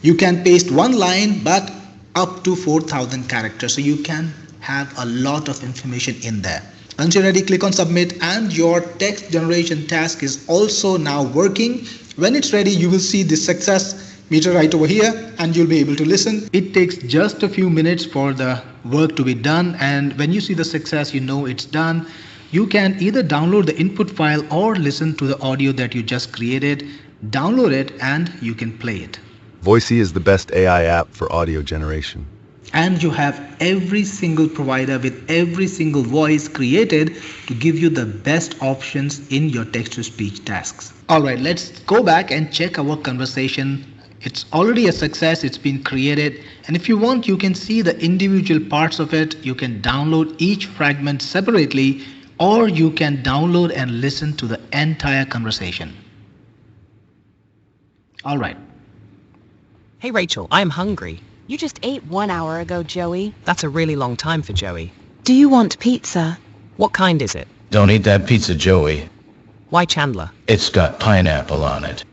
You can paste one line, but up to 4,000 characters, so you can have a lot of information in there. Once you're ready, click on submit, and your text generation task is also now working. When it's ready, you will see the success meter right over here, and you'll be able to listen. It takes just a few minutes for the work to be done, and when you see the success, you know it's done. You can either download the input file or listen to the audio that you just created. Download it and you can play it. Voisi is the best AI app for audio generation. And you have every single provider with every single voice created to give you the best options in your text-to-speech tasks. Alright, let's go back and check our conversation. It's already a success. It's been created. And if you want, you can see the individual parts of it. You can download each fragment separately, or you can download and listen to the entire conversation. Alright. Hey Rachel, I am hungry. You just ate 1 hour ago, Joey. That's a really long time for Joey. Do you want pizza? What kind is it? Don't eat that pizza, Joey. Why Chandler? It's got pineapple on it.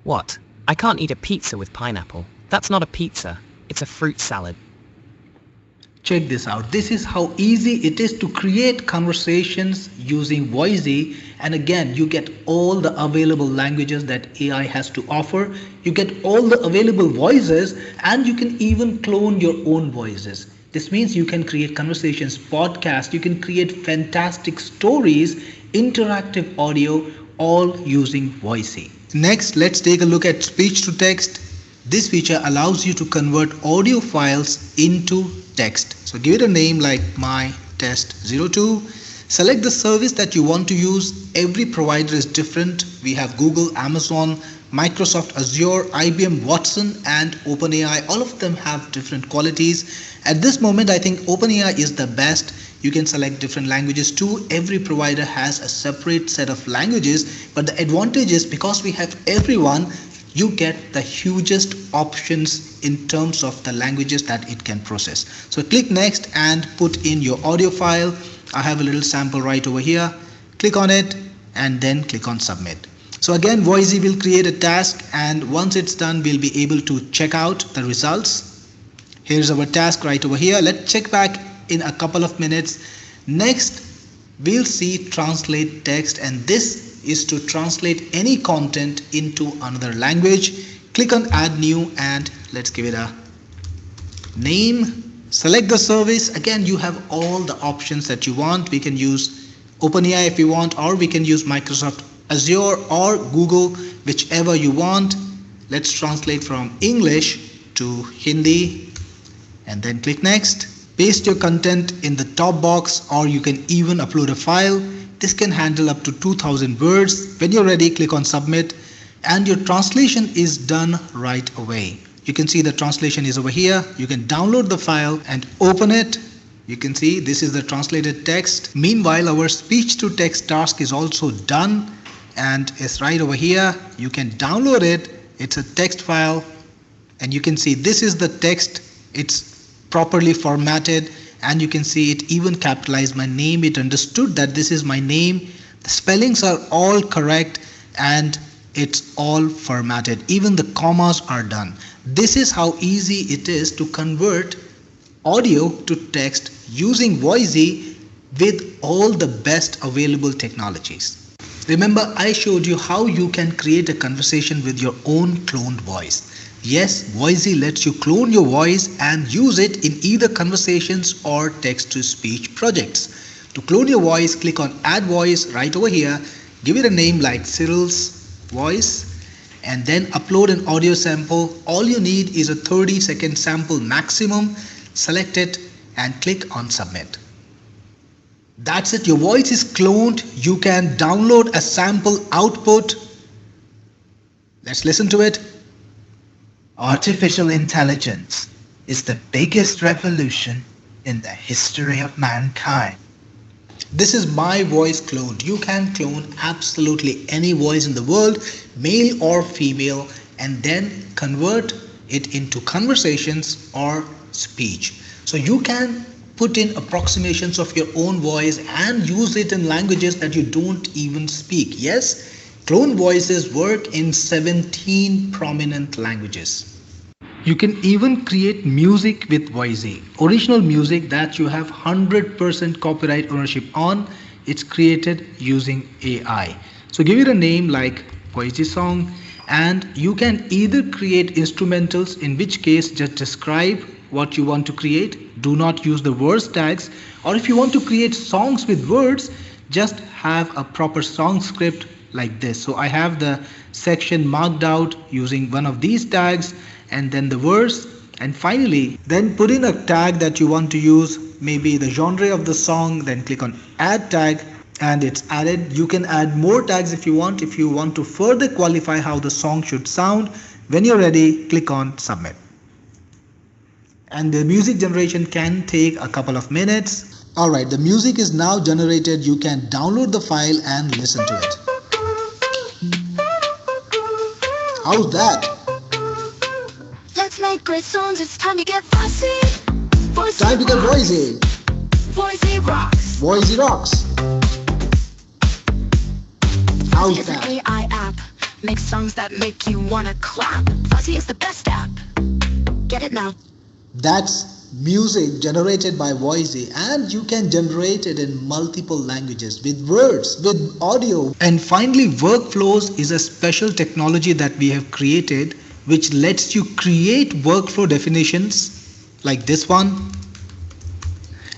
What? I can't eat a pizza with pineapple. That's not a pizza. It's a fruit salad. Check this out. This is how easy it is to create conversations using Voisi. And again, you get all the available languages that AI has to offer. You get all the available voices, and you can even clone your own voices. This means you can create conversations, podcasts, you can create fantastic stories, interactive audio, all using Voisi. Next, let's take a look at speech to text. This feature allows you to convert audio files into text. So give it a name like my test 02. Select the service that you want to use. Every provider is different. We have Google, Amazon, Microsoft Azure, IBM Watson, and OpenAI. All of them have different qualities. At this moment, I think OpenAI is the best. You can select different languages too. Every provider has a separate set of languages, but the advantage is because we have everyone, you get the hugest options in terms of the languages that it can process. So click next and put in your audio file. I have a little sample right over here. Click on it and then click on submit. So again, Voisi will create a task, and once it's done, we'll be able to check out the results. Here's our task right over here. Let's check back in a couple of minutes. Next, we'll see translate text, and this is to translate any content into another language. Click on add new and let's give it a name. Select the service. Again, you have all the options that you want. We can use OpenAI if you want, or we can use Microsoft Azure or Google, whichever you want. Let's translate from English to Hindi and then click next. Paste your content in the top box, or you can even upload a file. This can handle up to 2000 words. When you're ready, click on submit, and your translation is done right away. You can see the translation is over here. You can download the file and open it. You can see this is the translated text. Meanwhile, our speech to text task is also done and it's right over here. You can download it. It's a text file, and you can see this is the text. It's properly formatted, and you can see it even capitalized my name. It understood that this is my name. The spellings are all correct and it's all formatted. Even the commas are done. This is how easy it is to convert audio to text using Voisi with all the best available technologies. Remember, I showed you how you can create a conversation with your own cloned voice. Yes, Voisi lets you clone your voice and use it in either conversations or text to speech projects. To clone your voice, click on Add Voice right over here, give it a name like Cyril's Voice, and then upload an audio sample. All you need is a 30-second sample maximum. Select it and click on Submit. That's it, your voice is cloned. You can download a sample output. Let's listen to it. Artificial intelligence is the biggest revolution in the history of mankind. This is my voice cloned. You can clone absolutely any voice in the world, male or female, and then convert it into conversations or speech. So you can put in approximations of your own voice and use it in languages that you don't even speak. Yes, clone voices work in 17 prominent languages. You can even create music with Voisi. Original music that you have 100% copyright ownership on, it's created using AI. So give it a name like Voisi song, and you can either create instrumentals, in which case just describe what you want to create. Do not use the words tags. Or if you want to create songs with words, just have a proper song script like this. So I have the section marked out using one of these tags, and then the verse, and finally then put in a tag that you want to use, maybe the genre of the song, then click on add tag and it's added. You can add more tags if you want to further qualify how the song should sound. When you're ready, click on submit. And the music generation can take a couple of minutes. Alright, the music is now generated. You can download the file and listen to it. How's that? Let's make great songs, it's time to get Voisi. Time to get Voisi. Voisi rocks. Voisi rocks. How's It's an that? AI app. Makes songs that make you wanna clap. Voisi is the best app. Get it now. That's music generated by Voisi, and you can generate it in multiple languages with words, with audio. And finally, workflows is a special technology that we have created which lets you create workflow definitions like this one,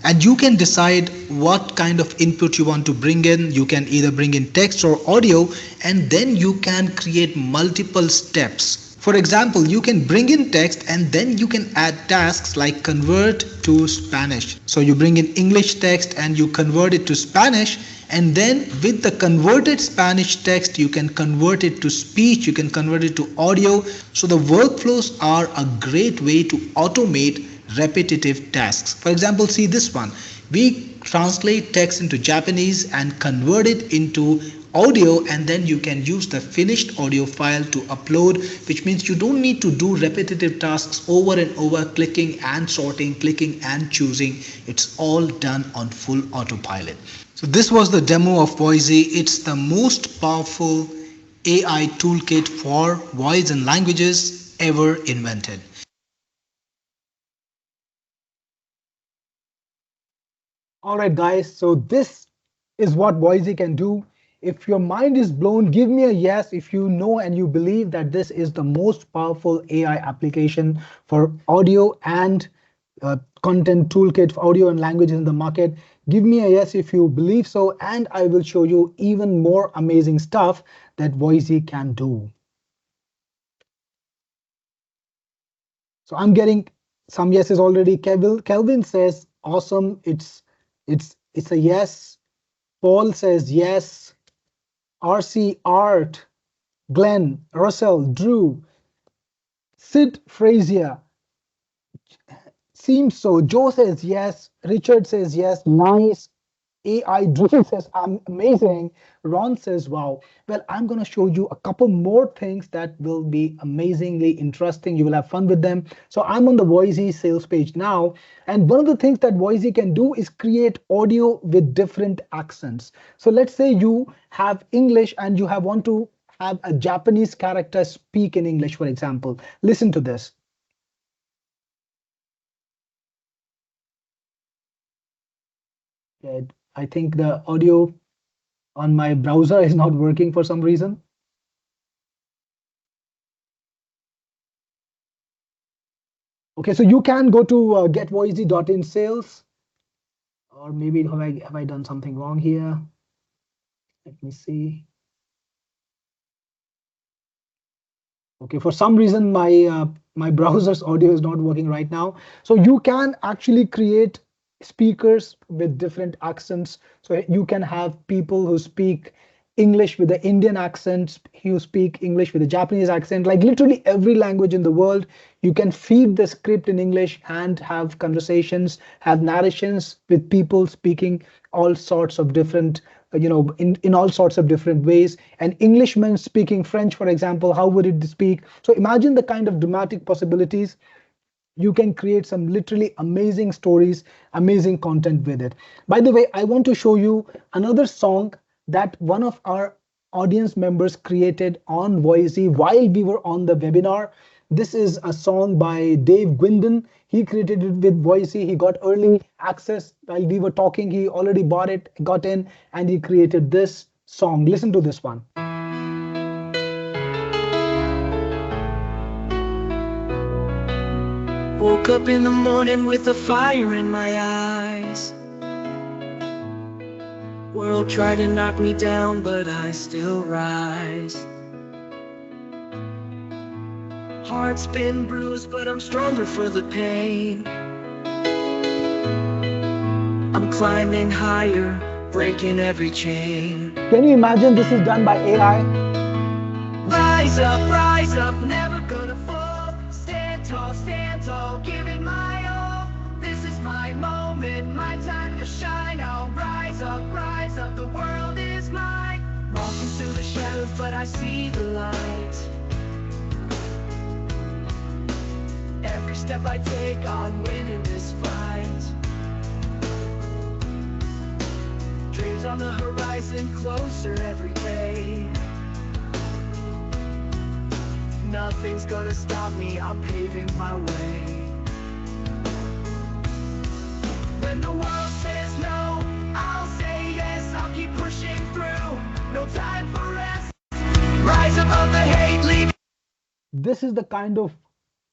and you can decide what kind of input you want to bring in. You can either bring in text or audio, and then you can create multiple steps. For example, you can bring in text and then you can add tasks like convert to Spanish. So you bring in English text and you convert it to Spanish, and then with the converted Spanish text you can convert it to speech, you can convert it to audio. So the workflows are a great way to automate repetitive tasks. For example, see this one. We translate text into Japanese and convert it into audio, and then you can use the finished audio file to upload, which means you don't need to do repetitive tasks over and over, clicking and sorting, clicking and choosing. It's all done on full autopilot. So this was the demo of Voisi. It's the most powerful AI toolkit for voice and languages ever invented. All right, guys, so this is what Voisi can do. If your mind is blown, give me a yes if you know and you believe that this is the most powerful AI application for audio and content toolkit for audio and languages in the market. Give me a yes if you believe so, and I will show you even more amazing stuff that Voisi can do. So I'm getting some yeses already. Kelvin says awesome. It's a yes. Paul says yes. RC, Art, Glenn, Russell, Drew, Sid Frazier, seems so. Joe says yes. Richard says yes. Nice. AI Drew says amazing. Ron says wow. Well, I'm going to show you a couple more things that will be amazingly interesting. You will have fun with them. So I'm on the Voisi sales page now. And one of the things that Voisi can do is create audio with different accents. So let's say you have English and you want to have a Japanese character speak in English, for example. Listen to this. I think the audio on my browser is not working for some reason. Okay, so you can go to getvoicy.in sales, or maybe have I done something wrong here? Let me see. Okay, for some reason my browser's audio is not working right now. So you can actually create speakers with different accents. So you can have people who speak English with the Indian accent, who speak English with a Japanese accent, like literally every language in the world. You can feed the script in English and have conversations, have narrations with people speaking all sorts of different in all sorts of different ways. An Englishman speaking French, for example, how would it speak? So imagine the kind of dramatic possibilities. You can create some literally amazing stories, amazing content with it. By the way, I want to show you another song that one of our audience members created on Voisi while we were on the webinar. This is a song by Dave Gwindon. He created it with Voisi. He got early access while we were talking. He already bought it, got in, and he created this song. Listen to this one. Woke up in the morning with a fire in my eyes. World tried to knock me down, but I still rise. Heart's been bruised, but I'm stronger for the pain. I'm climbing higher, breaking every chain. Can you imagine this is done by AI? Rise up, never gonna fall. Stand tall, give it my all. This is my moment, my time to shine. I'll rise up, the world is mine. Walking through the shadows, but I see the light. Every step I take on winning this fight. Dreams on the horizon, closer every day. Nothing's gonna stop me, I'm paving my way. When the world says no, I'll say yes. I'll keep pushing through, no time for rest. Rise above the hate, leave. This is the kind of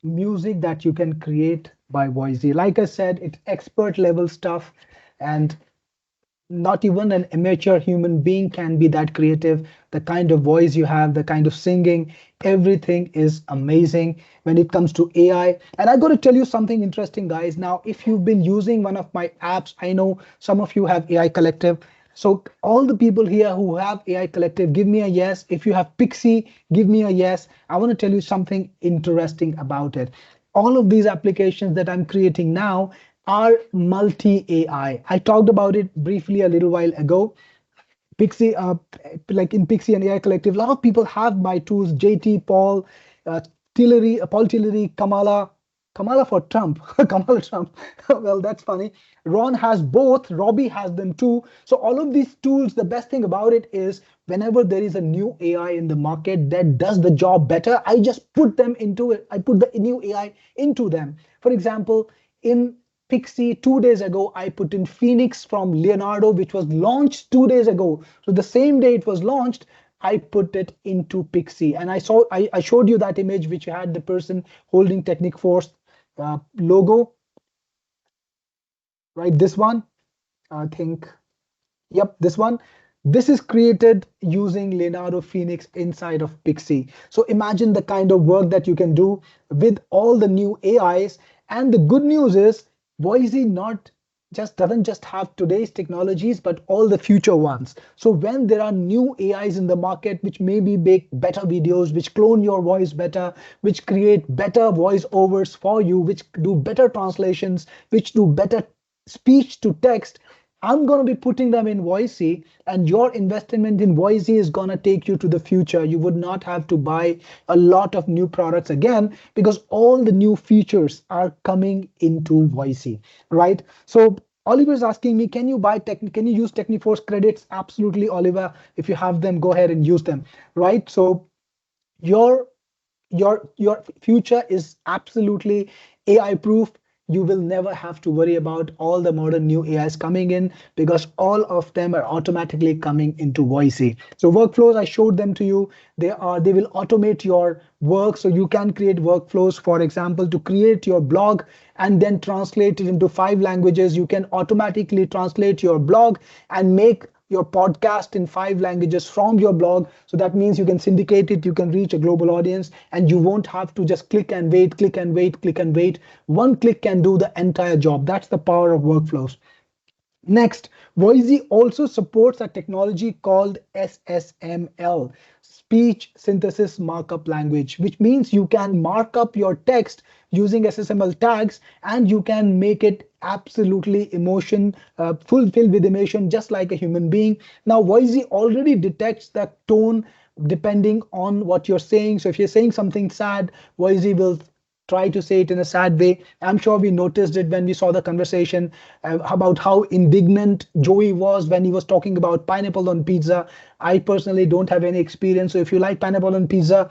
music that you can create by Voisi. Like I said, it's expert level stuff, and not even an amateur human being can be that creative. The kind of voice you have, the kind of singing, everything is amazing when it comes to AI. And I got to tell you something interesting, guys. Now, if you've been using one of my apps, I know some of you have AI Collective. So all the people here who have AI Collective, give me a yes. If you have Pixie, give me a yes. I want to tell you something interesting about it. All of these applications that I'm creating now are multi-AI. I talked about it briefly a little while ago. Pixie, like in Pixie and AI Collective, a lot of people have my tools, JT, Paul, Paul Tillery, Kamala for Trump, Kamala Trump. Well, that's funny. Ron has both, Robbie has them too. So all of these tools, the best thing about it is whenever there is a new AI in the market that does the job better, I just put them into it. I put the new AI into them. For example, in Pixie 2 days ago, I put in Phoenix from Leonardo, which was launched 2 days ago. So the same day it was launched, I put it into Pixie. And I showed you that image which had the person holding Technic Force logo, right? This one, I think, yep, this one. This is created using Leonardo Phoenix inside of Pixie. So imagine the kind of work that you can do with all the new AIs. And the good news is Voisi doesn't just have today's technologies, but all the future ones. So when there are new AIs in the market, which maybe make better videos, which clone your voice better, which create better voice overs for you, which do better translations, which do better speech to text, I'm going to be putting them in Voisi, and your investment in Voisi is going to take you to the future. You would not have to buy a lot of new products again because all the new features are coming into Voisi, right? So Oliver is asking me, can you use Techniforce credits? Absolutely, Oliver. If you have them, go ahead and use them, right? So your future is absolutely AI proof. you will never have to worry about all the modern new AIs coming in, because all of them are automatically coming into Voisi. So workflows, I showed them to you. They will automate your work. So you can create workflows, for example, to create your blog and then translate it into 5 languages. You can automatically translate your blog and make your podcast in 5 languages from your blog. So that means you can syndicate it, you can reach a global audience, and you won't have to just click and wait, click and wait, click and wait. One click can do the entire job. That's the power of workflows. Next, Voisi also supports a technology called SSML, Speech Synthesis Markup Language, which means you can mark up your text using SSML tags, and you can make it absolutely fulfilled with emotion, just like a human being. Now, Voisi already detects the tone depending on what you're saying. So if you're saying something sad, Voisi will try to say it in a sad way. I'm sure we noticed it when we saw the conversation about how indignant Joey was when he was talking about pineapple on pizza. I personally don't have any experience. So if you like pineapple on pizza,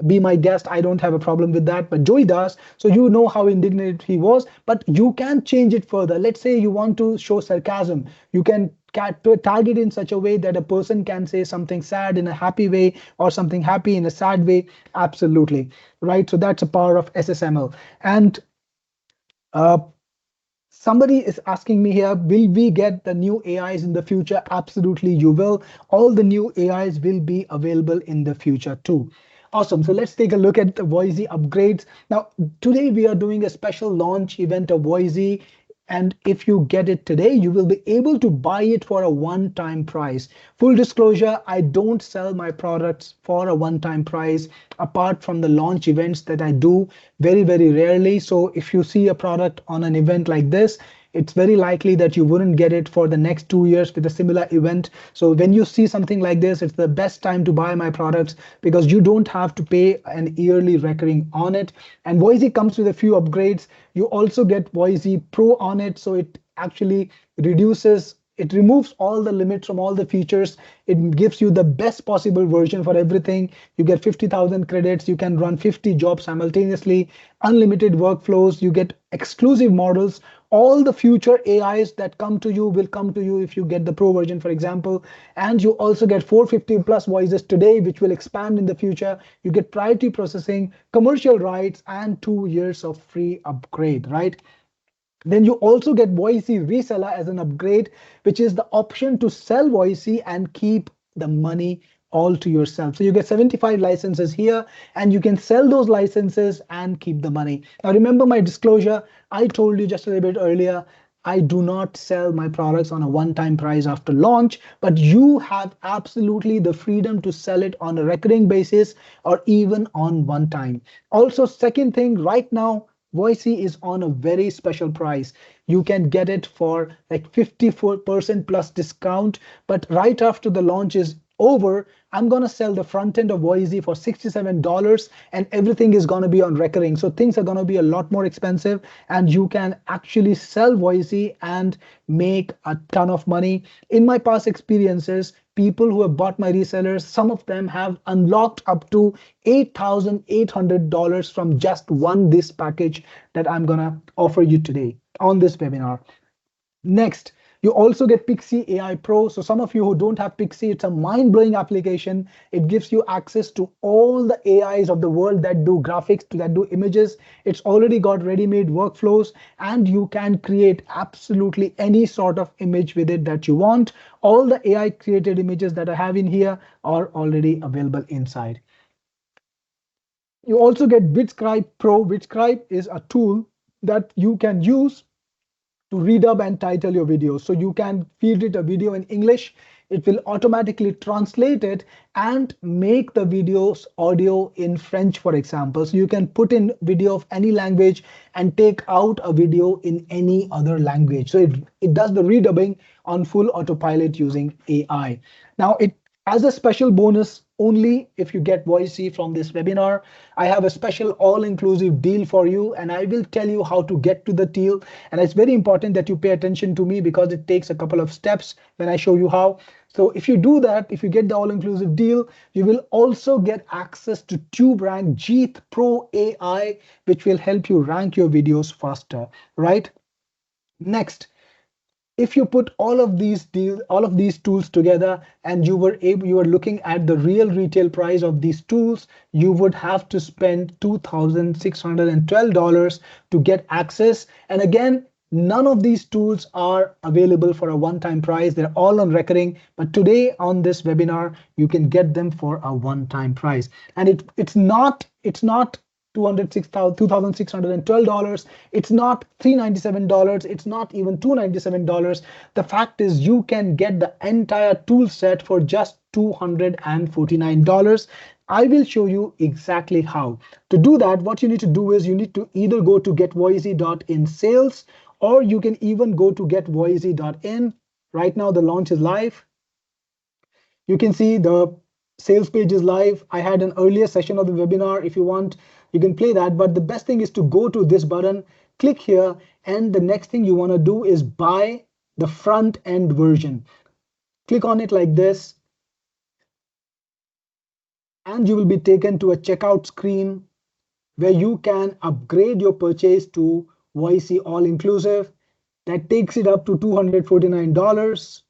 be my guest. I don't have a problem with that, but Joey does. So you know how indignant he was, but you can change it further. Let's say you want to show sarcasm. You can target in such a way that a person can say something sad in a happy way or something happy in a sad way. Absolutely. Right. So that's a power of SSML. And uh, somebody is asking me here, will we get the new AIs in the future? Absolutely, you will. All the new AIs will be available in the future too. Awesome. So let's take a look at the Voisi upgrades. Now, today we are doing a special launch event of Voisi. And if you get it today, you will be able to buy it for a one-time price. Full disclosure, I don't sell my products for a one-time price, apart from the launch events that I do very, very rarely. So if you see a product on an event like this, it's very likely that you wouldn't get it for the next 2 years with a similar event. So when you see something like this, it's the best time to buy my products, because you don't have to pay an yearly recurring on it. And Voisi comes with a few upgrades. You also get Voisi Pro on it. So it actually removes all the limits from all the features. It gives you the best possible version for everything. You get 50,000 credits. You can run 50 jobs simultaneously, unlimited workflows. You get exclusive models. All the future AIs that come to you will come to you if you get the Pro version, for example. And you also get 450 plus voices today, which will expand in the future. You get priority processing, commercial rights, and 2 years of free upgrade, right? Then you also get Voisi Reseller as an upgrade, which is the option to sell Voisi and keep the money all to yourself. So you get 75 licenses here, and you can sell those licenses and keep the money. Now remember my disclosure, I told you just a little bit earlier, I do not sell my products on a one-time price after launch, but you have absolutely the freedom to sell it on a recurring basis or even on one time. Also, second thing, right now, Voisi is on a very special price. You can get it for like 54% plus discount, but right after the launch is over, I'm gonna sell the front end of Voisi for $67, and everything is gonna be on recurring. So things are gonna be a lot more expensive, and you can actually sell Voisi and make a ton of money. In my past experiences, people who have bought my resellers, some of them have unlocked up to $8,800 from just this package that I'm gonna offer you today on this webinar. Next, you also get Pixie AI Pro. So some of you who don't have Pixie, it's a mind-blowing application. It gives you access to all the AIs of the world that do graphics, that do images. It's already got ready-made workflows, and you can create absolutely any sort of image with it that you want. All the AI created images that I have in here are already available inside. You also get Vidscribe Pro. Vidscribe is a tool that you can use to redub and title your videos. So you can feed it a video in English. It will automatically translate it and make the videos audio in French, for example. So you can put in video of any language and take out a video in any other language. So it does the redubbing on full autopilot using AI. Now, As a special bonus, only if you get Voisi from this webinar, I have a special all-inclusive deal for you, and I will tell you how to get to the deal. And it's very important that you pay attention to me because it takes a couple of steps when I show you how. So if you do that, if you get the all-inclusive deal, you will also get access to TubeRank Jeet Pro AI, which will help you rank your videos faster, right? Next, if you put all of these tools together and you were looking at the real retail price of these tools, you would have to spend $2,612 to get access. And again, none of these tools are available for a one-time price. They're all on recurring, but today on this webinar you can get them for a one-time price. And it's not $2,612. It's not $397. It's not even $297. The fact is you can get the entire tool set for just $249. I will show you exactly how. To do that, what you need to do is you need to either go to getvoisi.in sales, or you can even go to getvoisi.in. Right now the launch is live. You can see the sales page is live. I had an earlier session of the webinar. If you want, you can play that. But the best thing is to go to this button, click here, and the next thing you want to do is buy the front end version. Click on it like this, and you will be taken to a checkout screen where you can upgrade your purchase to Voisi All Inclusive. That takes it up to $249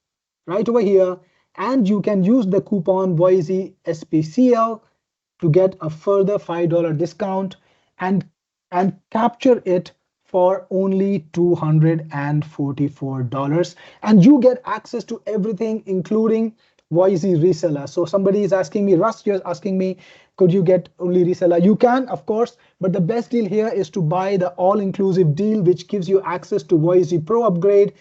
right over here. And you can use the coupon Voisi SPCL to get a further $5 discount and capture it for only $244. And you get access to everything, including Voisi reseller. So somebody is asking me, Russ, you're asking me, could you get only reseller? You can, of course, but the best deal here is to buy the all-inclusive deal, which gives you access to Voisi Pro upgrade,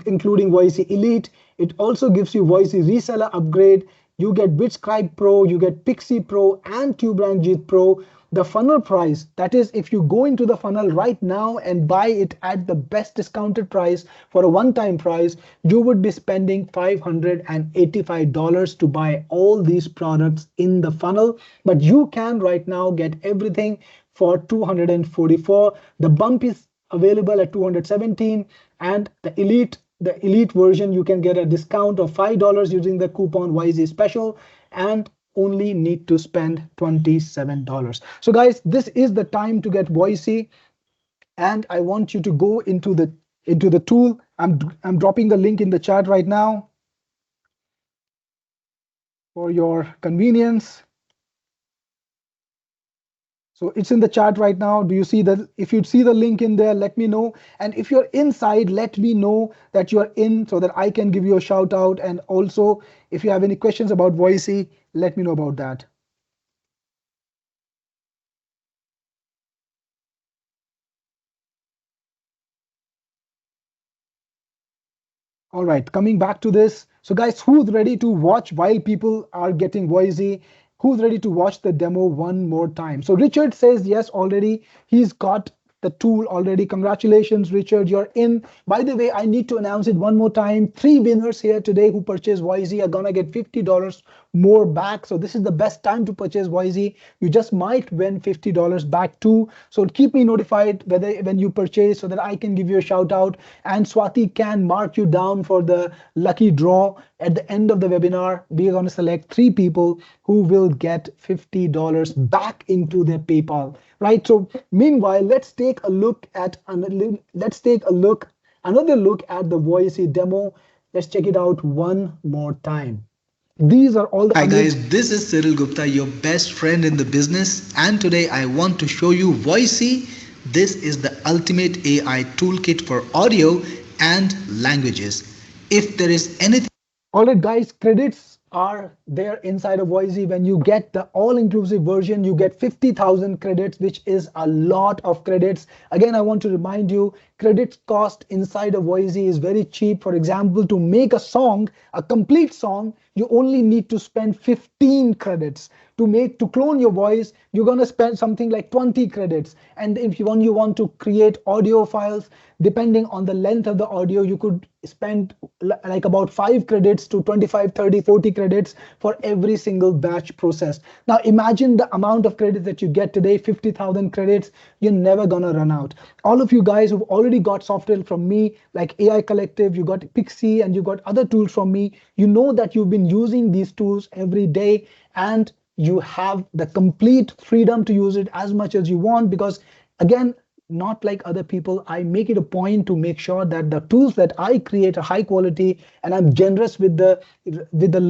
including Voisi Elite. It also gives you Voisi reseller upgrade. You get BitScribe Pro, you get Pixie Pro, and TubeRank Jeet Pro. The funnel price, that is, if you go into the funnel right now and buy it at the best discounted price for a one-time price, you would be spending $585 to buy all these products in the funnel. But you can right now get everything for $244. The bump is available at $217, and the elite version you can get a discount of $5 using the coupon Voisi special, and only need to spend $27. So guys, this is the time to get Voisi, and I want you to go into the tool. I'm dropping the link in the chat right now for your convenience. So it's in the chat right now. Do you see that? If you see the link in there, let me know. And if you're inside, let me know that you're in so that I can give you a shout out. And also, if you have any questions about Voisi, let me know about that. All right, coming back to this. So guys, who's ready to watch while people are getting Voisi? Who's ready to watch the demo one more time? So Richard says yes already. He's got the tool already. Congratulations, Richard, you're in. By the way, I need to announce it one more time. 3 winners here today who purchased Voisi are gonna get $50 more back. So this is the best time to purchase Voisi. You just might win $50 back too. So keep me notified when you purchase so that I can give you a shout out. And Swati can mark you down for the lucky draw. At the end of the webinar, we are going to select 3 people who will get $50 back into their PayPal. Right. So meanwhile, let's take a look at another look at the Voisi demo. Let's check it out one more time. These are all the Hi guys, this is Cyril Gupta, your best friend in the business, and today I want to show you Voisi. This is the ultimate AI toolkit for audio and languages. If there is anything. All right, guys, credits are there inside of Voisi. When you get the all-inclusive version, you get 50,000 credits, which is a lot of credits. Again, I want to remind you, credits cost inside of Voisi is very cheap. For example, to make a song, a complete song, you only need to spend 15 credits. To clone your voice, you're going to spend something like 20 credits. And if you want to create audio files, depending on the length of the audio, you could spend like about 5 credits to 25, 30, 40 credits. credits for every single batch processed. Now imagine the amount of credits that you get today, 50,000 credits. You're never gonna run out. All of you guys who've already got software from me, like AI Collective, you got Pixie, and you got other tools from me, you know that you've been using these tools every day, and you have the complete freedom to use it as much as you want, because again, not like other people, I make it a point to make sure that the tools that I create are high quality, and I'm generous with the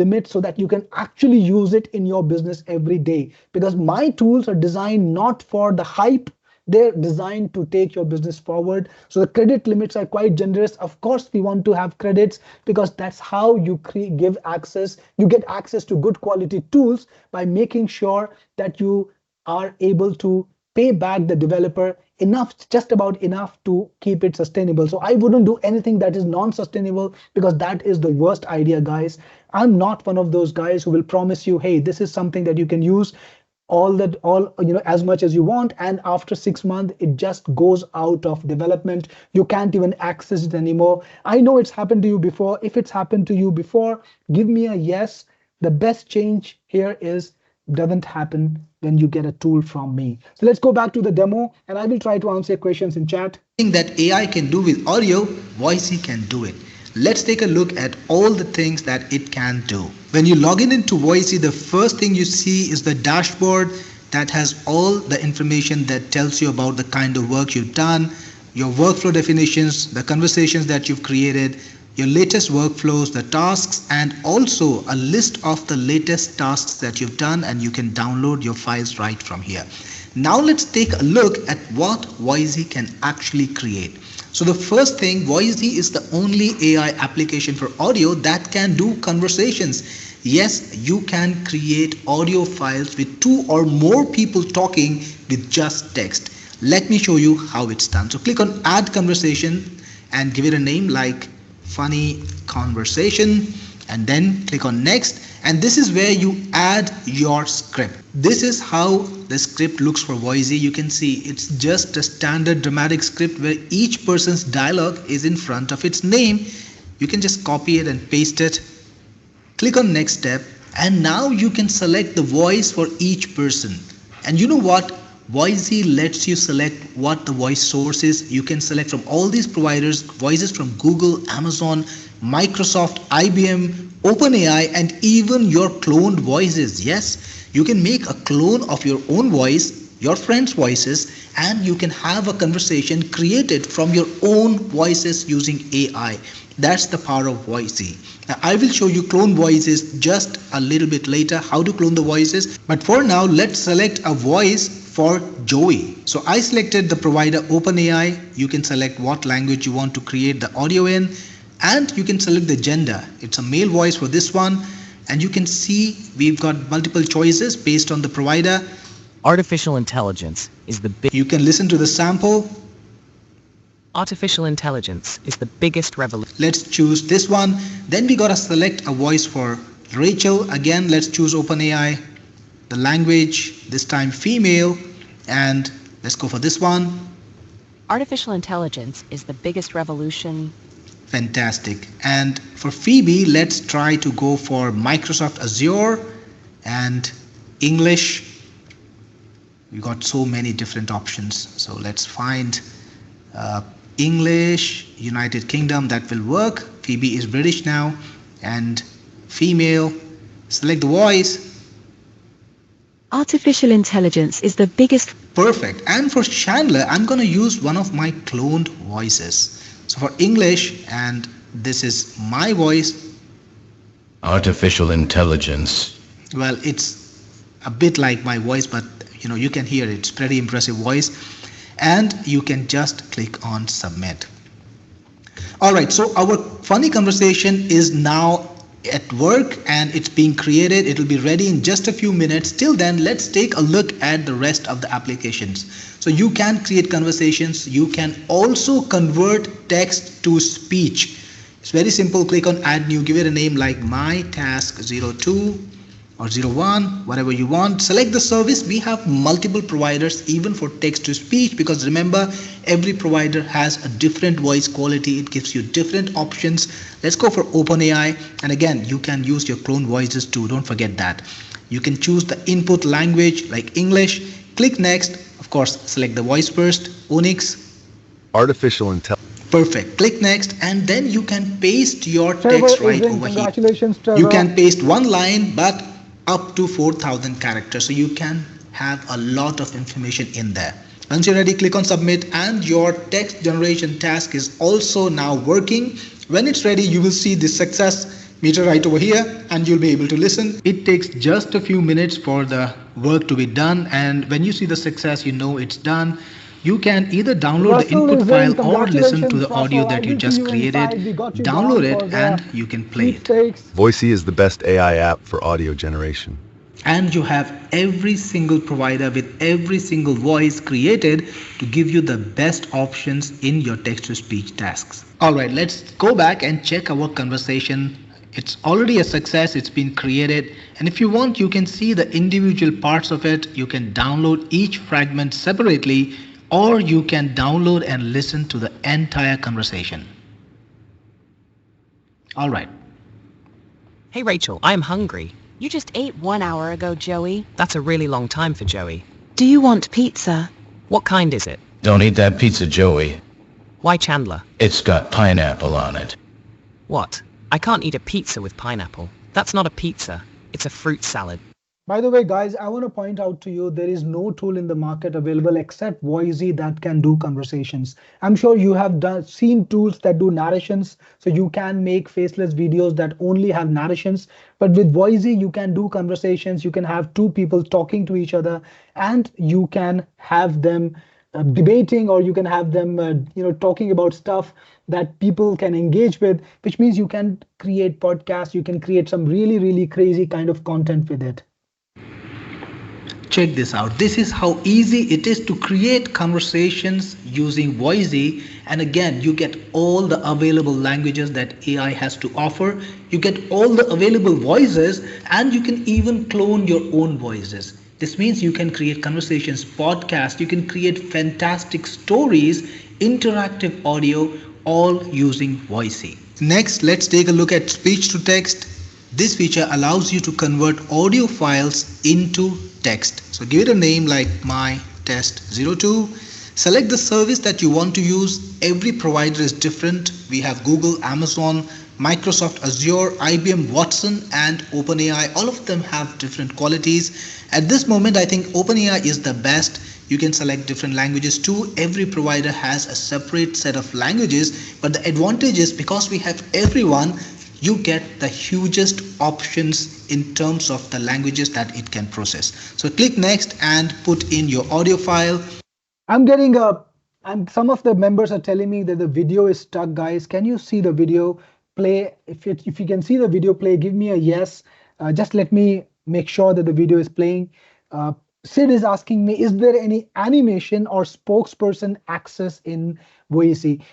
limit so that you can actually use it in your business every day. Because my tools are designed not for the hype, they're designed to take your business forward. So the credit limits are quite generous. Of course, we want to have credits because that's how you give access. You get access to good quality tools by making sure that you are able to pay back the developer enough, just about enough to keep it sustainable. So I wouldn't do anything that is non-sustainable, because that is the worst idea, guys. I'm not one of those guys who will promise you, hey, this is something that you can use as much as you want, and after 6 months it just goes out of development. You can't even access it anymore. I know it's happened to you before. If it's happened to you before, give me a yes. The best change here is doesn't happen when you get a tool from me. So let's go back to the demo, and I will try to answer questions in chat. That AI can do with audio, Voisi can do it. Let's take a look at all the things that it can do. When you log in into Voisi, the first thing you see is the dashboard that has all the information that tells you about the kind of work you've done, your workflow definitions, the conversations that you've created, your latest workflows, the tasks, and also a list of the latest tasks that you've done, and you can download your files right from here. Now let's take a look at what Voisi can actually create. So the first thing, Voisi is the only AI application for audio that can do conversations. Yes, you can create audio files with 2 or more people talking with just text. Let me show you how it's done. So click on add conversation and give it a name like funny conversation, and then click on next, and this is where you add your script. This is how the script looks for Voisi. You can see it's just a standard dramatic script where each person's dialogue is in front of its name. You can just copy it and paste it. Click on next step, and now you can select the voice for each person. And you know what? Voisi lets you select what the voice source is. You can select from all these providers, voices from Google, Amazon, Microsoft, IBM, OpenAI, and even your cloned voices. Yes, you can make a clone of your own voice, your friends' voices, and you can have a conversation created from your own voices using AI. That's the power of Voisi. Now, I will show you clone voices just a little bit later, how to clone the voices. But for now, let's select a voice for Joey. So I selected the provider OpenAI. You can select what language you want to create the audio in, and you can select the gender. It's a male voice for this one, and you can see we've got multiple choices based on the provider. Artificial intelligence is the big... You can listen to the sample. Artificial intelligence is the biggest revolution. Let's choose this one. Then we gotta select a voice for Rachel. Again, let's choose OpenAI. The language, this time female, and let's go for this one. Artificial intelligence is the biggest revolution. Fantastic. And for Phoebe, let's try to go for Microsoft Azure and English. We've got so many different options. So let's find English, United Kingdom, that will work. Phoebe is British now, and female. Select the voice. Artificial intelligence is the biggest. Perfect. And for Chandler, I'm going to use one of my cloned voices. So for English, and this is my voice. Artificial intelligence. Well, it's a bit like my voice, but you can hear it. It's pretty impressive voice. And you can just click on submit. All right, so our funny conversation is now at work and it's being created. It'll be ready in just a few minutes. Till then, let's take a look at the rest of the applications. So you can create conversations. You can also convert text to speech. It's very simple. Click on add new, give it a name like my task 02 or 01, whatever you want. Select the service. We have multiple providers even for text to speech, because remember, every provider has a different voice quality. It gives you different options. Let's go for OpenAI, and again, you can use your clone voices too, don't forget that. You can choose the input language like English. Click next. Of course, select the voice first. Onyx. Artificial intelligence. Perfect. Click next, and then you can paste your Trevor text is right in. over here. Congratulations, Trevor. You can paste one line, but up to 4,000 characters, so you can have a lot of information in there. Once you're ready, click on submit, and your text generation task is also now working. When it's ready, you will see the success meter right over here, and you'll be able to listen. It takes just a few minutes for the work to be done, and when you see the success, you know it's done. You can either download Russell the input is in. file or listen to the Congratulations, audio Russell. that I you will see just you created. inside. We got you Download down for it the and you can play it. sweepstakes. Voisi is the best AI app for audio generation. And you have every single provider with every single voice created to give you the best options in your text to speech tasks. Alright, let's go back and check our conversation. It's already a success. It's been created, and if you want, you can see the individual parts of it. You can download each fragment separately, or you can download and listen to the entire conversation. Alright. Hey Rachel, I am hungry. You just ate 1 hour ago, Joey. That's a really long time for Joey. Do you want pizza? What kind is it? Don't eat that pizza, Joey. Why Chandler? It's got pineapple on it. What? I can't eat a pizza with pineapple. That's not a pizza. It's a fruit salad. By the way, guys, I want to point out to you there is no tool in the market available except Voisi that can do conversations. I'm sure you have seen tools that do narrations, so you can make faceless videos that only have narrations. But with Voisi, you can do conversations. You can have two people talking to each other, and you can have them debating, or you can have them talking about stuff that people can engage with, which means you can create podcasts. You can create some really crazy kind of content with it. Check this out. This is how easy it is to create conversations using Voisi. And again, you get all the available languages that AI has to offer. You get all the available voices, and you can even clone your own voices. This means you can create conversations, podcasts, you can create fantastic stories, interactive audio, all using Voisi. Next, let's take a look at speech to text. This feature allows you to convert audio files into text. So give it a name like my test 02. Select the service that you want to use. Every provider is different. We have Google, Amazon, Microsoft Azure, IBM Watson, and OpenAI. All of them have different qualities. At this moment, I think OpenAI is the best. You can select different languages too. Every provider has a separate set of languages, but the advantage is because we have everyone, you get the hugest options in terms of the languages that it can process. So click next and put in your audio file. I'm getting and some of the members are telling me that the video is stuck. Guys, can you see the video play? If you can see the video play, give me a yes. Just let me make sure that the video is playing. Sid is asking me, is there any animation or spokesperson access in Voisi?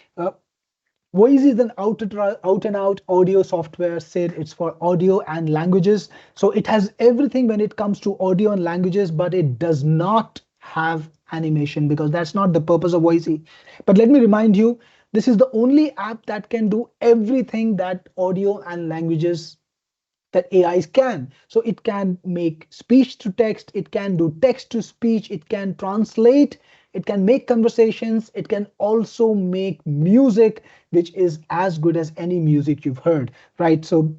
Voisi is an out and out audio software. Sid, it's for audio and languages. So it has everything when it comes to audio and languages, but it does not have animation because that's not the purpose of Voisi. But let me remind you, this is the only app that can do everything that audio and languages that AIs can. So it can make speech to text, it can do text to speech, it can translate, it can make conversations, it can also make music, which is as good as any music you've heard, right? So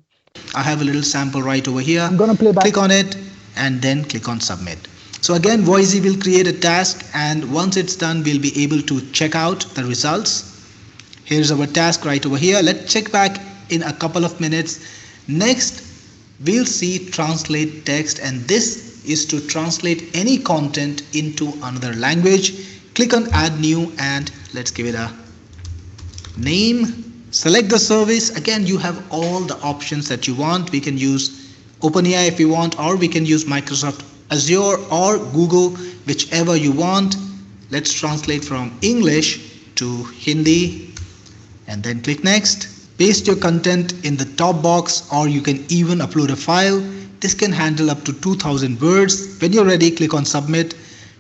I have a little sample right over here. I'm gonna play back. Click on it and then click on submit. So again, Voisi will create a task, and once it's done, we'll be able to check out the results. Here's our task right over here. Let's check back in a couple of minutes. Next, we'll see translate text, and this is to translate any content into another language. Click on add new, and let's give it a name. Select the service. Again, you have all the options that you want. We can use OpenAI if you want, or we can use Microsoft Azure or Google, whichever you want. Let's translate from English to Hindi, and then click next. paste your content in the top box, or you can even upload a file. This can handle up to 2000 words. When you're ready, click on submit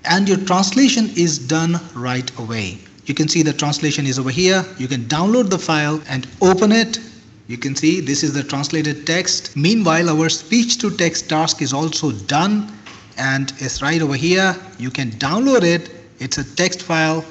and your translation is done right away. You can see the translation is over here. You can download the file and open it. You can see this is the translated text. Meanwhile, our speech to text task is also done and it's right over here. You can download it. It's a text file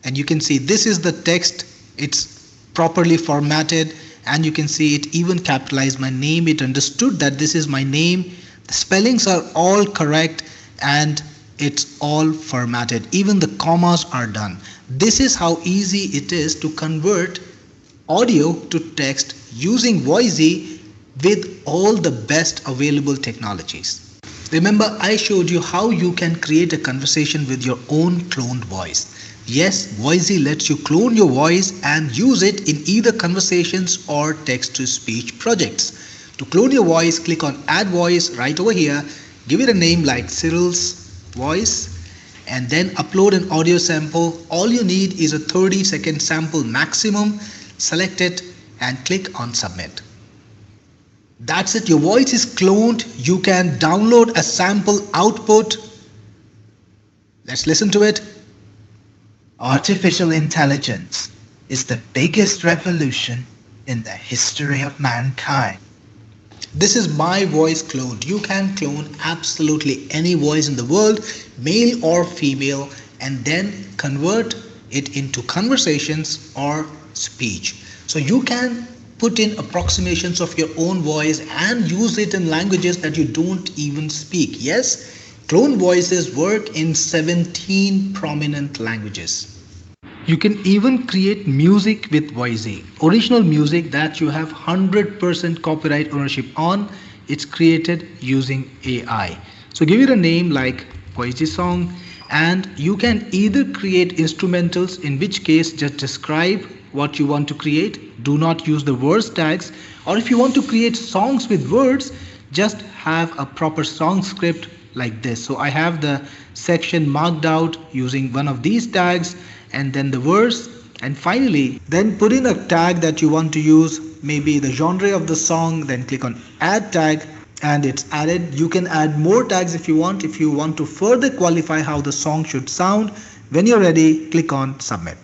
and you can see this is the text. It's properly formatted and you can see it even capitalized my name. It understood that this is my name. The spellings are all correct and it's all formatted. Even the commas are done. This is how easy it is to convert audio to text using Voisi with all the best available technologies. Remember, I showed you how you can create a conversation with your own cloned voice. Yes, Voisi lets you clone your voice and use it in either conversations or text-to-speech projects. To clone your voice, click on Add Voice right over here. Give it a name like Cyril's Voice and then upload an audio sample. All you need is a 30-second sample maximum. Select it and click on Submit. That's it. Your voice is cloned. You can download a sample output. Let's listen to it. Artificial intelligence is the biggest revolution in the history of mankind. This is my voice cloned. You can clone absolutely any voice in the world, male or female, and then convert it into conversations or speech. So you can put in approximations of your own voice and use it in languages that you don't even speak. Yes, clone voices work in 17 prominent languages. You can even create music with Voisi. Original music that you have 100% copyright ownership on. It's created using AI. So give it a name like Voisi song and you can either create instrumentals, in which case just describe what you want to create. Do not use the words tags. Or if you want to create songs with words, just have a proper song script like this. So I have the section marked out using one of these tags and then the verse, and finally then put in a tag that you want to use, maybe the genre of the song, then click on add tag and it's added. You can add more tags if you want to further qualify how the song should sound. When you're ready, click on submit.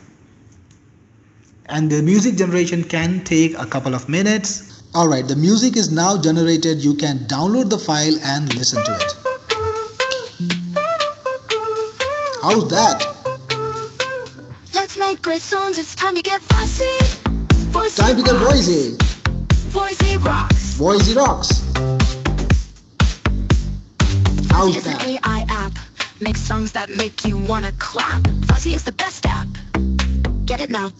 And the music generation can take a couple of minutes. Alright, the music is now generated. You can download the file and listen to it. How's that? Let's make great songs, it's time to get Voisi. Time to get Voisi. Voisi rocks. Voisi rocks. How's Voisi is an that? AI app. Makes songs that make you wanna clap. Voisi is the best app. Get it now.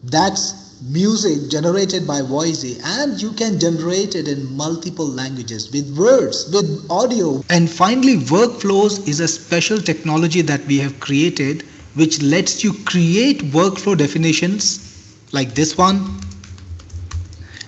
That's music generated by Voisi and you can generate it in multiple languages with words, with audio. And finally, workflows is a special technology that we have created which lets you create workflow definitions like this one.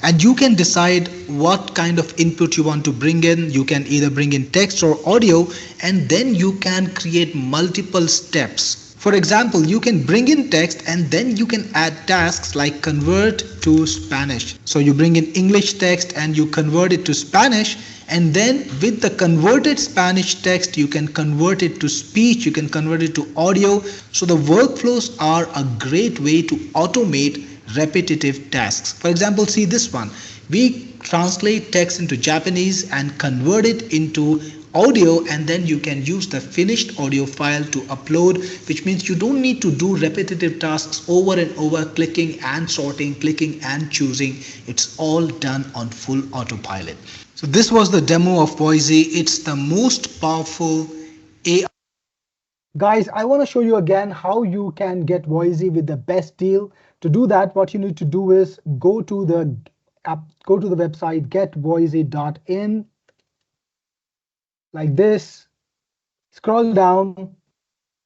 And you can decide what kind of input you want to bring in. You can either bring in text or audio and then you can create multiple steps. For example, you can bring in text and then you can add tasks like convert to Spanish. So you bring in English text and you convert it to Spanish, and then with the converted Spanish text you can convert it to speech, you can convert it to audio. So the workflows are a great way to automate repetitive tasks. For example, see this one. We translate text into Japanese and convert it into audio, and then you can use the finished audio file to upload, which means you don't need to do repetitive tasks over and over, clicking and sorting, clicking and choosing. It's all done on full autopilot. So this was the demo of Voisi. It's the most powerful AI. Guys, I want to show you again how you can get Voisi with the best deal. To do that, what you need to do is go to the website getvoisi.in like this. Scroll down.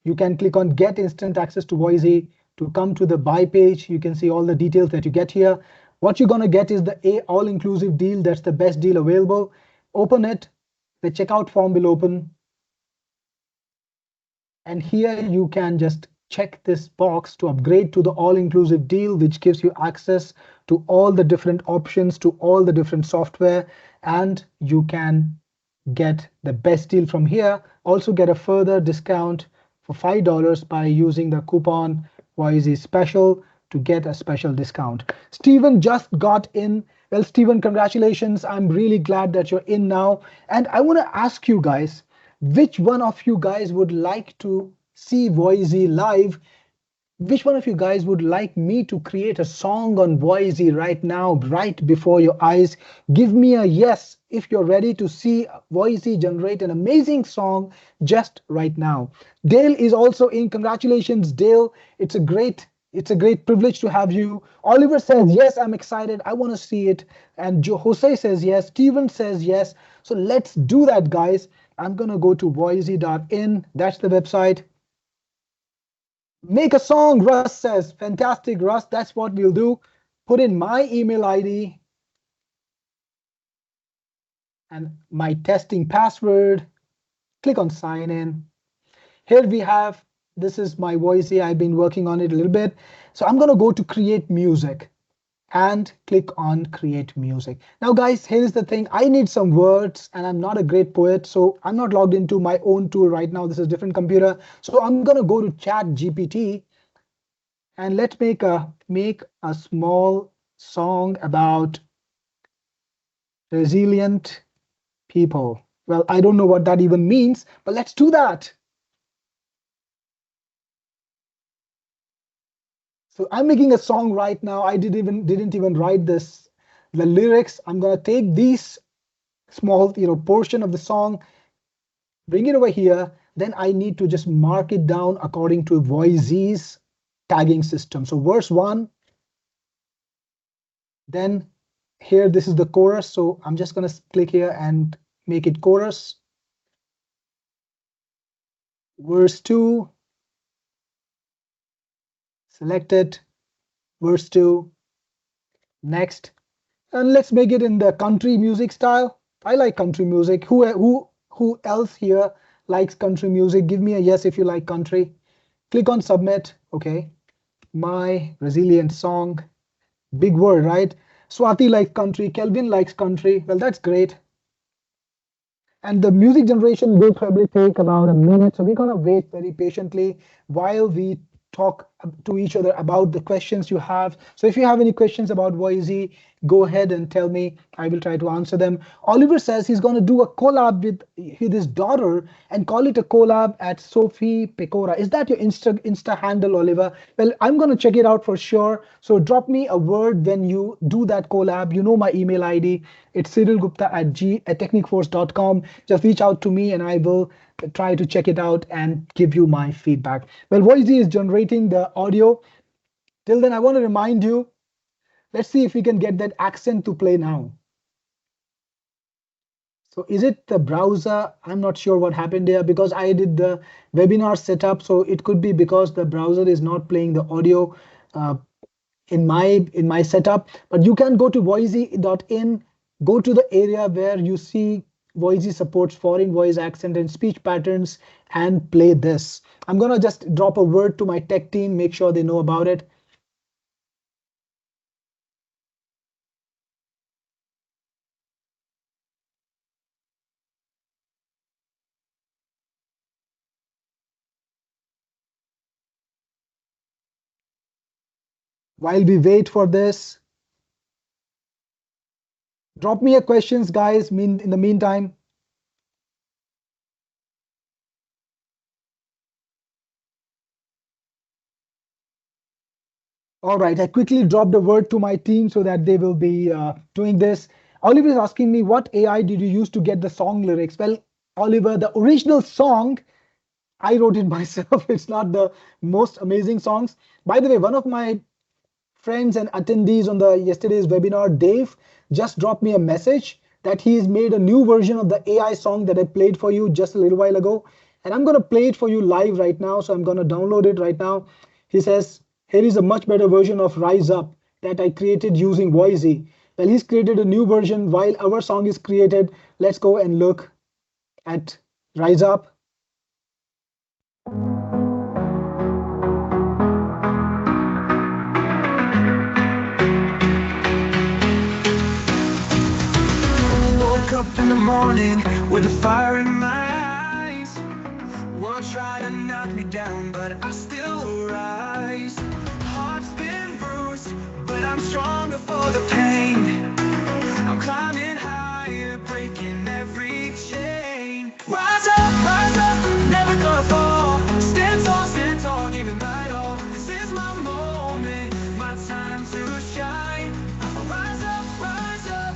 You can click on get instant access to Voisi to come to the buy page. You can see all the details that you get here. What you're going to get is the all-inclusive deal. That's the best deal available. Open it. The checkout form will open. And here you can just check this box to upgrade to the all-inclusive deal, which gives you access to all the different options, to all the different software, and you can get the best deal from here. Also get a further discount for $5 by using the coupon Voisi special to get a special discount. Steven just got in. Well, Steven, congratulations. I'm really glad that you're in now. And I want to ask you guys, which one of you guys would like to see Voisi live? Which one of you guys would like me to create a song on Voisi right now, right before your eyes? Give me a yes if you're ready to see Voisi generate an amazing song just right now. Dale is also in. Congratulations, Dale. It's a great privilege to have you. Oliver says, yes, I'm excited. I want to see it. And Jose says yes. Steven says yes. So let's do that, guys. I'm going to go to voisi.in. That's the website. Make a song, Russ says. Fantastic, Russ. That's what we'll do. Put in my email ID and my testing password. Click on sign in. Here we have, this is my Voisi. I've been working on it a little bit. So I'm going to go to create music and click on create music. Now, guys, here's the thing. I need some words and I'm not a great poet, so I'm not logged into my own tool right now. This is a different computer. So I'm going to go to Chat GPT and let's make a small song about resilient people. Well, I don't know what that even means, but let's do that. So I'm making a song right now. I didn't even write the lyrics. I'm gonna take these small portion of the song, bring it over here. Then I need to just mark it down according to Voisi's tagging system. So verse 1. Then here, this is the chorus. So I'm just gonna click here and make it chorus. Verse 2. Select it. Verse 2. Next. And let's make it in the country music style. I like country music. Who else here likes country music? Give me a yes if you like country. Click on submit. Okay. My resilient song. Big word, right? Swati likes country. Kelvin likes country. Well, that's great. And the music generation will probably take about a minute. So we're going to wait very patiently while we talk to each other about the questions you have. So if you have any questions about Voisi, go ahead and tell me. I will try to answer them. Oliver says he's going to do a collab with his daughter and call it a collab at Sophie Pecora. Is that your Insta handle, Oliver? Well, I'm going to check it out for sure. So drop me a word when you do that collab. You know my email ID. It's cyrilgupta@techniqueforce.com. Just reach out to me and I will try to check it out and give you my feedback. Well, Voisi is generating the audio. Till then, I want to remind you, let's see if we can get that accent to play now. So is it the browser? I'm not sure what happened there because I did the webinar setup. So it could be because the browser is not playing the audio in my setup. But you can go to voisi.in, go to the area where you see Voisi supports foreign voice accent and speech patterns, and play this. I'm gonna just drop a word to my tech team, make sure they know about it. While we wait for this, drop me your questions, guys, in the meantime. All right, I quickly dropped a word to my team so that they will be doing this. Oliver is asking me, what AI did you use to get the song lyrics? Well, Oliver, the original song, I wrote it myself. It's not the most amazing songs. By the way, one of my friends and attendees on the yesterday's webinar, Dave, just dropped me a message that he's made a new version of the AI song that I played for you just a little while ago. And I'm going to play it for you live right now. So I'm going to download it right now. He says, here is a much better version of Rise Up that I created using Voisi. Well, he's created a new version while our song is created. Let's go and look at Rise Up. in the morning with a fire in my eyes. World try to knock me down, but I still rise. Heart's been bruised, but I'm stronger for the pain. I'm climbing higher, breaking every chain. Rise up, never gonna fall. Stand tall, give it my all. This is my moment, my time to shine. Rise up,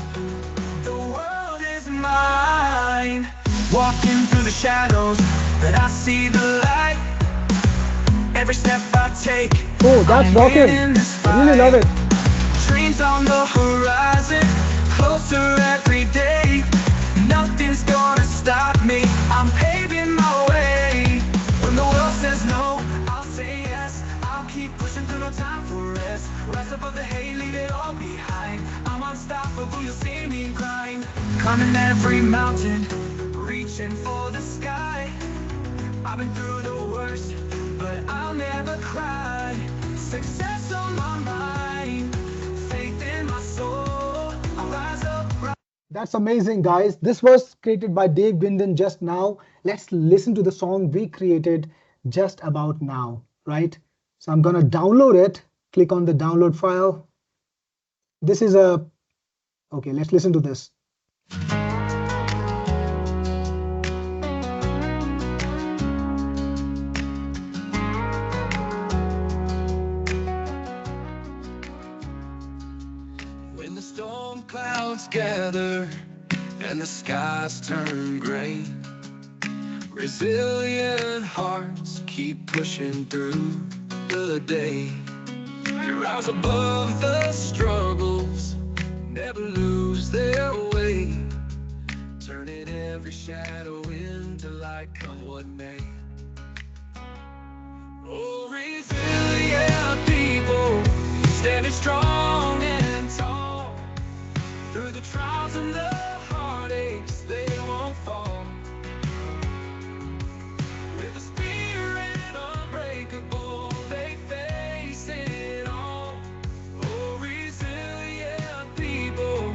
the world is mine. Walking through the shadows, but I see the light. Every step I take, Oh, that's I'm rocking. winning this I really love fight. it. Dreams on the horizon, closer every day. Nothing's gonna stop me, I'm paving my way. When the world says no, I'll say yes. I'll keep pushing through, no time for rest. Rise above the hay, leave it all behind. I'm unstoppable, you'll see me grind. Climbing every mountain, reaching for the sky. I've been through the worst, but I'll never cry. Success on my mind, faith in my soul. I'll rise up. That's amazing, guys. This was created by Dave Binden just now. Let's listen to the song we created just about now, right? So I'm gonna download it. Click on the download file. This is a, okay, let's listen to this. When the storm clouds gather and the skies turn gray, resilient hearts keep pushing through the day. Rise above the struggles, never lose their way, turning every shadow into light, come what may. Oh, resilient people, standing strong and tall. Through the trials and the heartaches, they won't fall. With a spirit unbreakable, they face it all. Oh, resilient people,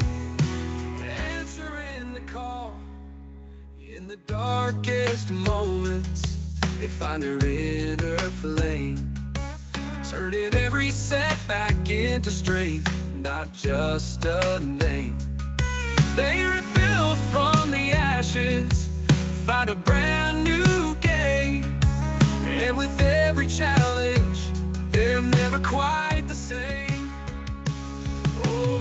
answering the call. In the darkest moments, they find their inner flame, turning every setback into strength, not just a name. They rebuild from the ashes, find a brand new game, and with every challenge, they're never quite the same. Oh,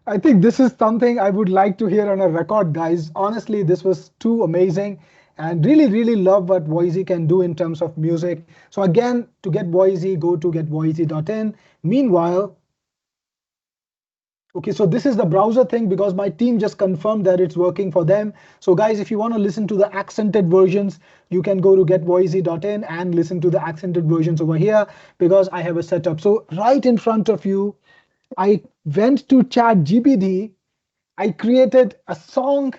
I think this is something I would like to hear on a record, guys. Honestly, this was too amazing and really love what Voisi can do in terms of music. So again, to get Voisi, go to getvoisi.in. Meanwhile, okay, so this is the browser thing because my team just confirmed that it's working for them. So guys, if you want to listen to the accented versions, you can go to getvoisi.in and listen to the accented versions over here because I have a setup. So right in front of you, I went to ChatGPT, I created a song,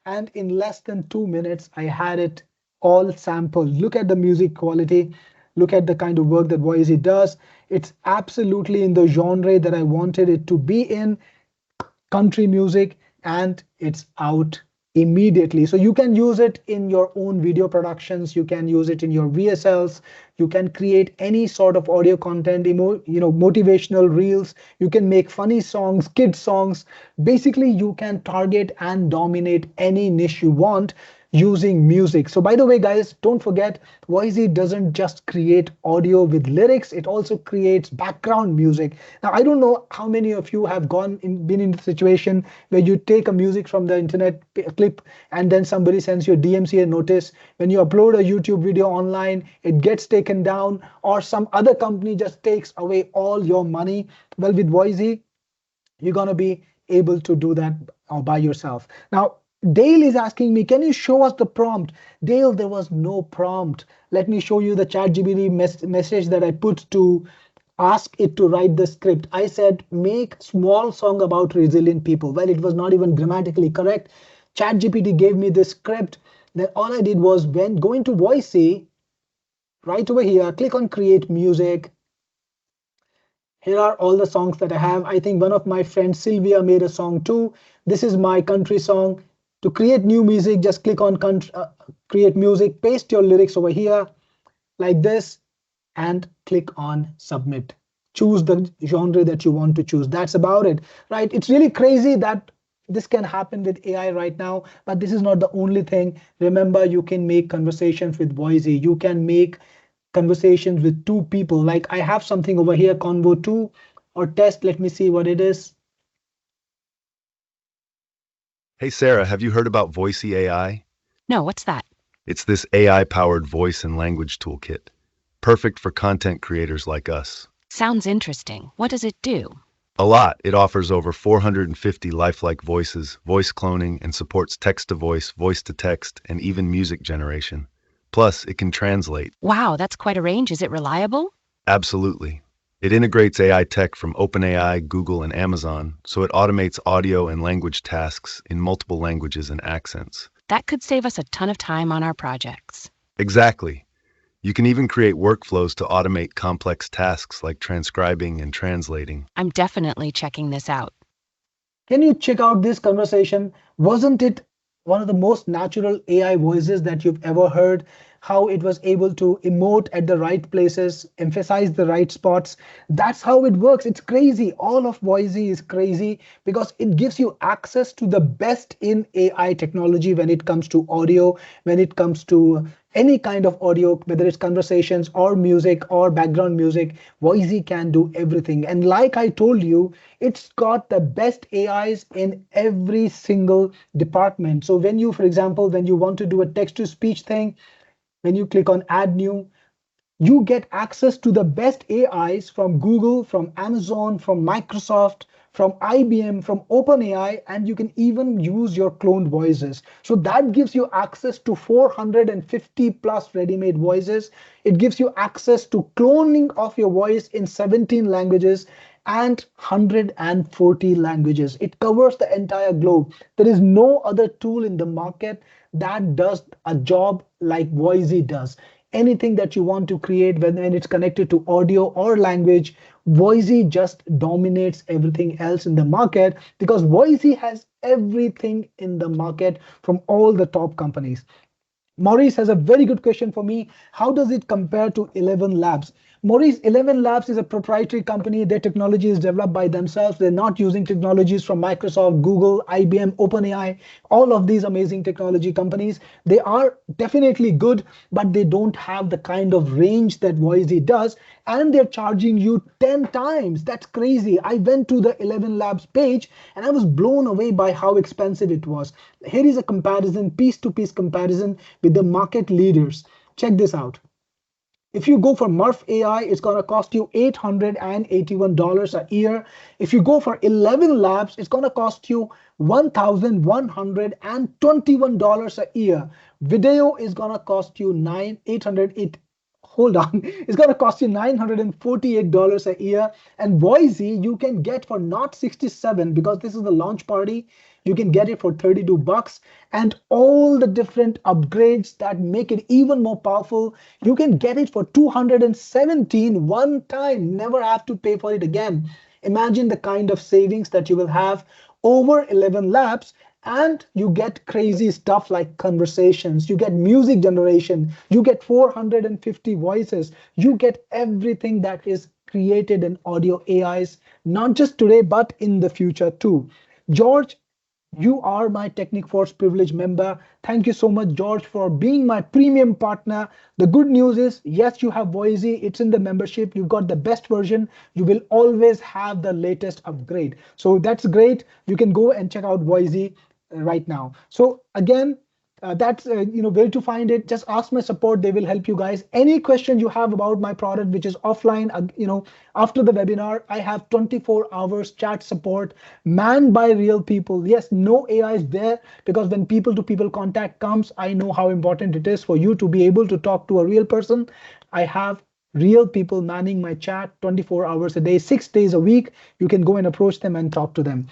and in less than 2 minutes, I had it all sampled. Look at the music quality. Look at the kind of work that Voisi does. It's absolutely in the genre that I wanted it to be in, country music, and it's out immediately. So you can use it in your own video productions, you can use it in your VSLs, you can create any sort of audio content, motivational reels, you can make funny songs, kid songs. Basically, you can target and dominate any niche you want using music. So by the way, guys, don't forget, Voisi doesn't just create audio with lyrics, it also creates background music. Now, I don't know how many of you have been in the situation where you take a music from the internet clip and then somebody sends you a DMCA notice. When you upload a YouTube video online, it gets taken down, or some other company just takes away all your money. Well, with Voisi, you're going to be able to do that by yourself. Now, Dale is asking me, can you show us the prompt? Dale, there was no prompt. Let me show you the ChatGPT message that I put to ask it to write the script. I said, make small song about resilient people. Well, it was not even grammatically correct. ChatGPT gave me this script. Then all I did was go into Voisi, right over here, click on create music, Here are all the songs that I have. I think one of my friends, Sylvia, made a song too. This is my country song. To create new music, just click on create music, paste your lyrics over here like this, and click on submit. Choose the genre that you want to choose. That's about it, right? It's really crazy that this can happen with AI right now, but this is not the only thing. Remember, you can make conversations with Voisi. You can make conversations with two people. Like I have something over here, Convo 2 or test. Let me see what it is. Hey Sarah, have you heard about Voisi AI? No, what's that? It's this AI-powered voice and language toolkit, perfect for content creators like us. Sounds interesting. What does it do? A lot. It offers over 450 lifelike voices, voice cloning, and supports text-to-voice, voice-to-text, and even music generation. Plus, it can translate. Wow, that's quite a range. Is it reliable? Absolutely. It integrates AI tech from OpenAI, Google, and Amazon, so it automates audio and language tasks in multiple languages and accents. That could save us a ton of time on our projects. Exactly. You can even create workflows to automate complex tasks like transcribing and translating. I'm definitely checking this out. Can you check out this conversation? Wasn't it one of the most natural AI voices that you've ever heard? How it was able to emote at the right places, emphasize the right spots. That's how it works. It's crazy. All of Voisi is crazy because it gives you access to the best in AI technology when it comes to audio, when it comes to any kind of audio, whether it's conversations or music or background music. Voisi can do everything. And like I told you, it's got the best AIs in every single department. So when you, for example, when you want to do a text to speech thing, when you click on add new, you get access to the best AIs from Google, from Amazon, from Microsoft, from IBM, from OpenAI, and you can even use your cloned voices. So that gives you access to 450 plus ready-made voices. It gives you access to cloning of your voice in 17 languages and 140 languages. It covers the entire globe. There is no other tool in the market that does a job like Voisi does. Anything that you want to create, when it's connected to audio or language, Voisi just dominates everything else in the market because Voisi has everything in the market from all the top companies. Maurice has a very good question for me. How does it compare to 11 Labs? Maurice, 11 Labs is a proprietary company. Their technology is developed by themselves. They're not using technologies from Microsoft, Google, IBM, OpenAI, all of these amazing technology companies. They are definitely good, but they don't have the kind of range that Voisi does. And they're charging you 10 times. That's crazy. I went to the 11 Labs page and I was blown away by how expensive it was. Here is a comparison, piece-to-piece comparison with the market leaders. Check this out. If you go for Murph AI, it's going to cost you $881 a year. If you go for 11 Labs, it's going to cost you $1,121 a year. Video is going to cost you hold on, it's going to cost you $948 a year. And Voisi you can get for not 67 because this is the launch party. You can get it for 32 bucks, and all the different upgrades that make it even more powerful. You can get it for 217 one time, never have to pay for it again. Imagine the kind of savings that you will have over 11 Labs. And you get crazy stuff like conversations, you get music generation, you get 450 voices, you get everything that is created in audio AIs, not just today, but in the future too. George, you are my Technic Force privilege member. Thank you so much, George, for being my premium partner. The good news is, yes, you have Voisi. It's in the membership. You've got the best version. You will always have the latest upgrade. So that's great. You can go and check out Voisi right now. So again, that's where to find it. Just ask my support. They will help you guys. Any question you have about my product, which is offline, after the webinar, I have 24 hours chat support manned by real people. Yes, no AI is there because when people to people contact comes, I know how important it is for you to be able to talk to a real person. I have real people manning my chat 24 hours a day, 6 days a week. You can go and approach them and talk to them.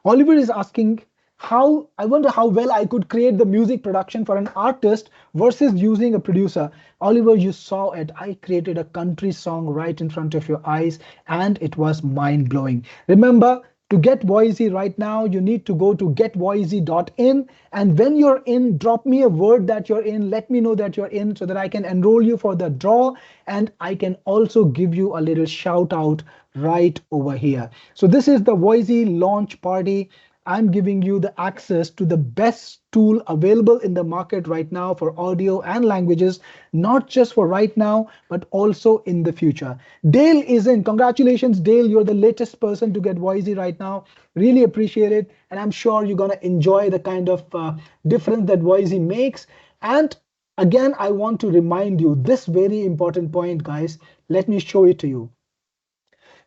Oliver is asking, I wonder how well I could create the music production for an artist versus using a producer. Oliver, you saw it. I created a country song right in front of your eyes, and it was mind blowing. Remember, to get Voisi right now, you need to go to getvoisi.in. And when you're in, drop me a word that you're in. Let me know that you're in so that I can enroll you for the draw. And I can also give you a little shout out right over here. So this is the Voisi launch party. I'm giving you the access to the best tool available in the market right now for audio and languages, not just for right now, but also in the future. Dale is in. Congratulations, Dale. You're the latest person to get Voisi right now. Really appreciate it. And I'm sure you're going to enjoy the kind of difference that Voisi makes. And again, I want to remind you this very important point, guys. Let me show it to you.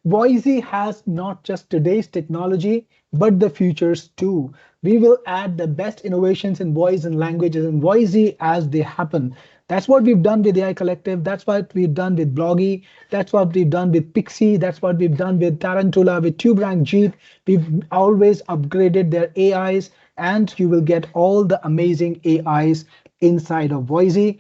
Voisi has not just today's technology, but the futures too. We will add the best innovations in voice and languages and Voisi as they happen. That's what we've done with AI Collective. That's what we've done with Bloggy. That's what we've done with Pixie. That's what we've done with Tarantula, with TubeRank Jeep. We've always upgraded their AIs, and you will get all the amazing AIs inside of Voisi.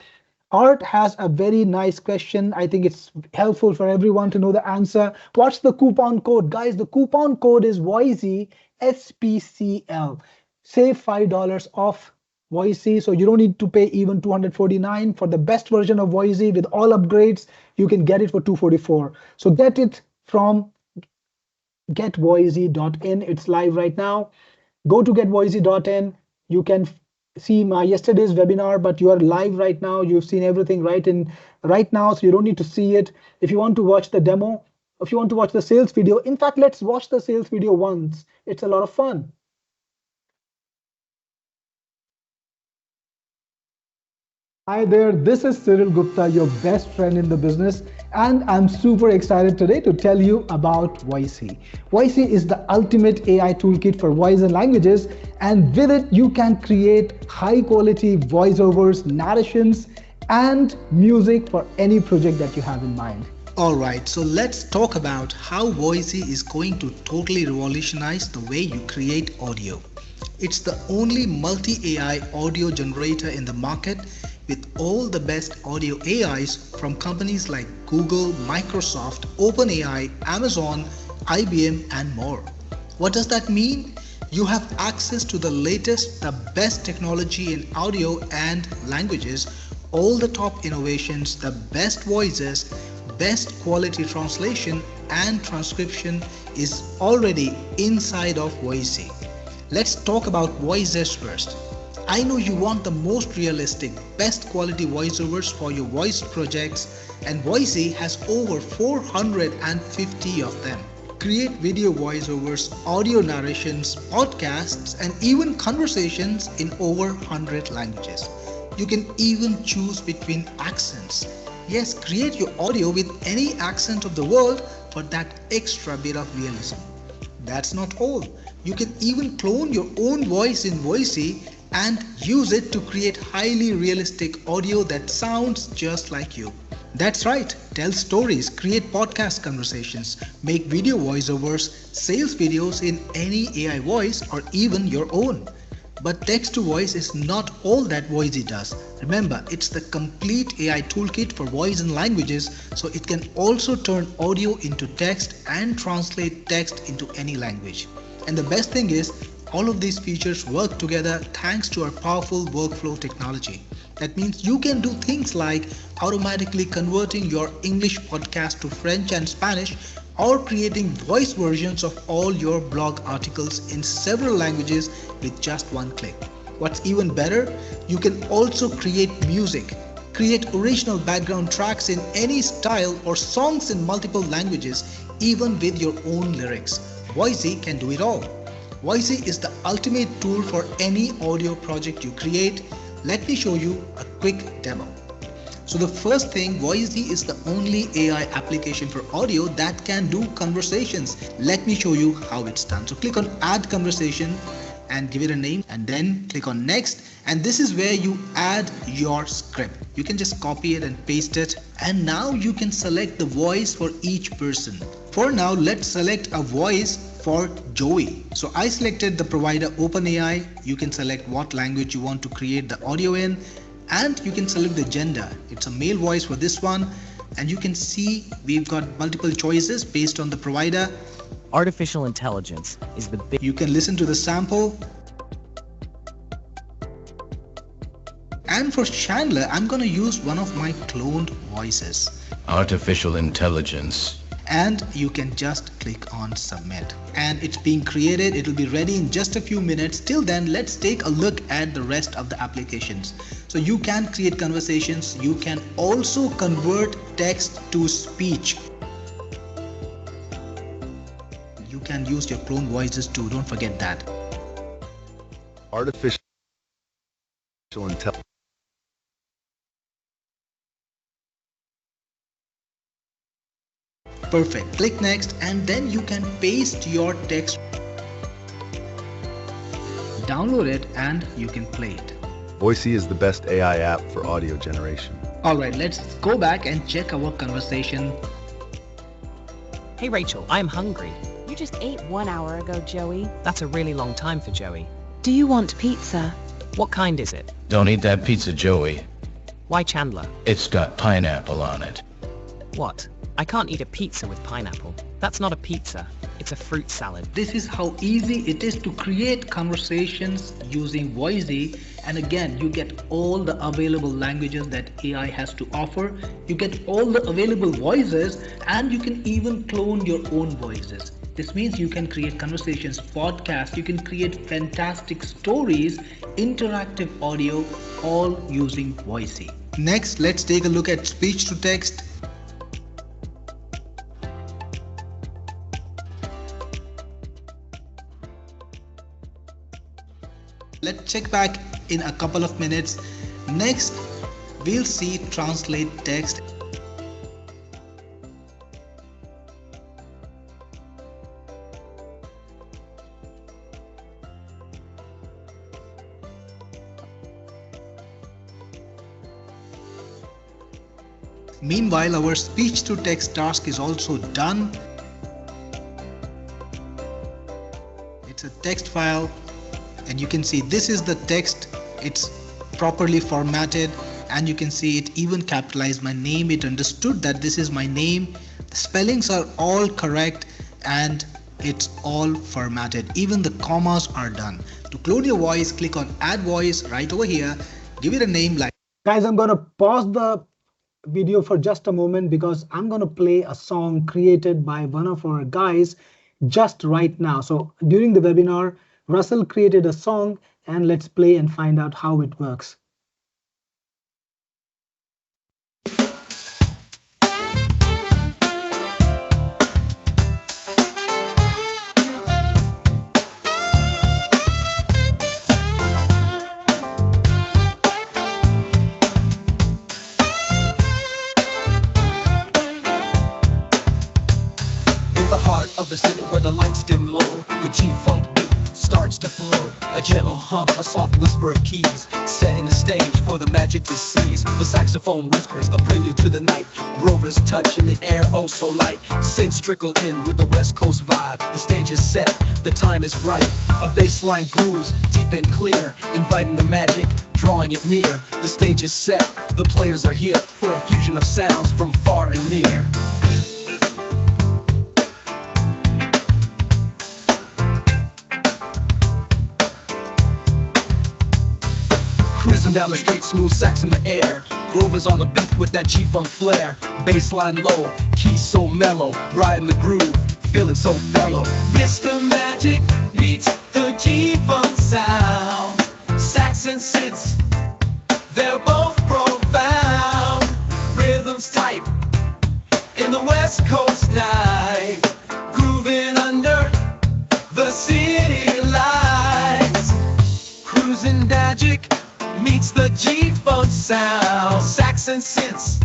Art has a very nice question. I think it's helpful for everyone to know the answer. What's the coupon code? Guys, the coupon code is Voisi SPCL. Save $5 off Voisi, so you don't need to pay even $249 for the best version of Voisi with all upgrades. You can get it for $244. So get it from getvoisi.in. It's live right now. Go to getvoisi.in. You can see my yesterday's webinar, but you are live right now. You've seen everything right now, so you don't need to see it. If you want to watch the demo, if you want to watch the sales video, in fact, let's watch the sales video once. It's a lot of fun. Hi there, this is Cyril Gupta, your best friend in the business, and I'm super excited today to tell you about Voisi. Voisi is the ultimate AI toolkit for voice and languages, and with it you can create high quality voiceovers, narrations, and music for any project that you have in mind. Alright, so let's talk about how Voisi is going to totally revolutionize the way you create audio. It's the only multi-AI audio generator in the market with all the best audio AIs from companies like Google, Microsoft, OpenAI, Amazon, IBM, and more. What does that mean? You have access to the latest, the best technology in audio and languages, all the top innovations, the best voices, best quality translation and transcription is already inside of Voisi. Let's talk about voices first. I know you want the most realistic, best quality voiceovers for your voice projects, and Voisi has over 450 of them. Create video voiceovers, audio narrations, podcasts, and even conversations in over 100 languages. You can even choose between accents. Yes, create your audio with any accent of the world for that extra bit of realism. That's not all. You can even clone your own voice in Voisi and use it to create highly realistic audio that sounds just like you. That's right, tell stories, create podcast conversations, make video voiceovers, sales videos in any AI voice or even your own. But text to voice is not all that Voisi does. Remember, it's the complete AI toolkit for voice and languages, so it can also turn audio into text and translate text into any language. And the best thing is, all of these features work together thanks to our powerful workflow technology. That means you can do things like automatically converting your English podcast to French and Spanish, or creating voice versions of all your blog articles in several languages with just one click. What's even better, you can also create music, create original background tracks in any style or songs in multiple languages, even with your own lyrics. Voisi can do it all. Voisi is the ultimate tool for any audio project you create. Let me show you a quick demo. So the first thing, Voisi is the only AI application for audio that can do conversations. Let me show you how it's done. So click on Add Conversation and give it a name, and then click on Next, and this is where you add your script. You can just copy it and paste it, and now you can select the voice for each person. For now, let's select a voice for Joey. So I selected the provider OpenAI. You can select what language you want to create the audio in, and you can select the gender. It's a male voice for this one, and you can see we've got multiple choices based on the provider. Artificial intelligence is the big... You can listen to the sample. And for Chandler, I'm gonna use one of my cloned voices. Artificial intelligence. And you can just click on submit. And it's being created. It'll be ready in just a few minutes. Till then, let's take a look at the rest of the applications. So you can create conversations. You can also convert text to speech. You can use your clone voices too. Don't forget that. Artificial intelligence. Perfect. Click next, and then you can paste your text. Download it and you can play it. Voisi is the best AI app for audio generation. Alright, let's go back and check our conversation. Hey Rachel, I am hungry. You just ate 1 hour ago, Joey. That's a really long time for Joey. Do you want pizza? What kind is it? Don't eat that pizza, Joey. Why Chandler? It's got pineapple on it. What? I can't eat a pizza with pineapple. That's not a pizza. It's a fruit salad. This is how easy it is to create conversations using Voisi. And again, you get all the available languages that AI has to offer. You get all the available voices, and you can even clone your own voices. This means you can create conversations, podcasts, you can create fantastic stories, interactive audio, all using Voisi. Next, let's take a look at speech to text. Let's check back in a couple of minutes. Next, we'll see translate text. Meanwhile, our speech to text task is also done. It's a text file, and you can see this is the text. It's properly formatted, and you can see it even capitalized my name. It understood that this is my name. The spellings are all correct, and it's all formatted. Even the commas are done. To clone your voice, click on add voice right over here. Give it a name like... Guys, I'm going to pause the video for just a moment because I'm going to play a song created by one of our guys just right now. So during the webinar, Russell created a song, and let's play and find out how it works. Of the city where the lights dim low, the G-funk beat starts to flow. A gentle hum, a soft whisper of keys, setting the stage for the magic to seize. The saxophone whispers, a prelude to the night. Rovers touch in the air, oh so light. Synths trickle in with the West Coast vibe. The stage is set, the time is right. A bassline grooves, deep and clear, inviting the magic, drawing it near. The stage is set, the players are here for a fusion of sounds from far and near. Cruising down the street, smooth sax in the air. Grover's on the beat with that G-funk flair. Bassline low, keys so mellow, riding the groove, feeling so fellow. Mr. Magic beats the G-funk sound. Sax and synths, they're both profound. Rhythms tight in the West Coast night, grooving under the city lights. Cruising magic meets the G-funk sound. Sax and synths,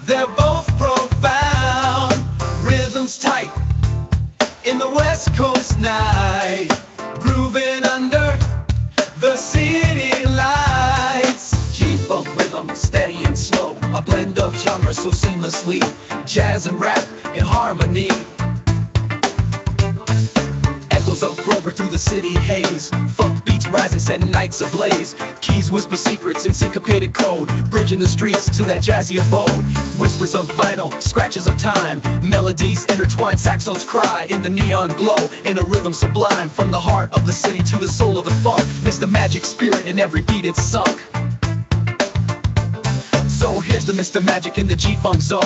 they're both profound. Rhythms tight in the West Coast night, grooving under the city lights. G-funk rhythm, steady and slow, a blend of genres so seamlessly. Jazz and rap in harmony. Shadows of Grover through the city haze. Funk beats rising, setting nights ablaze. Keys whisper secrets in syncopated code, bridging the streets to that jazzy abode. Whispers of vinyl, scratches of time, melodies intertwined, saxophones cry in the neon glow, in a rhythm sublime. From the heart of the city to the soul of the funk, it's the magic spirit in every beat it's sunk. So here's the Mr. Magic in the G-Funk zone.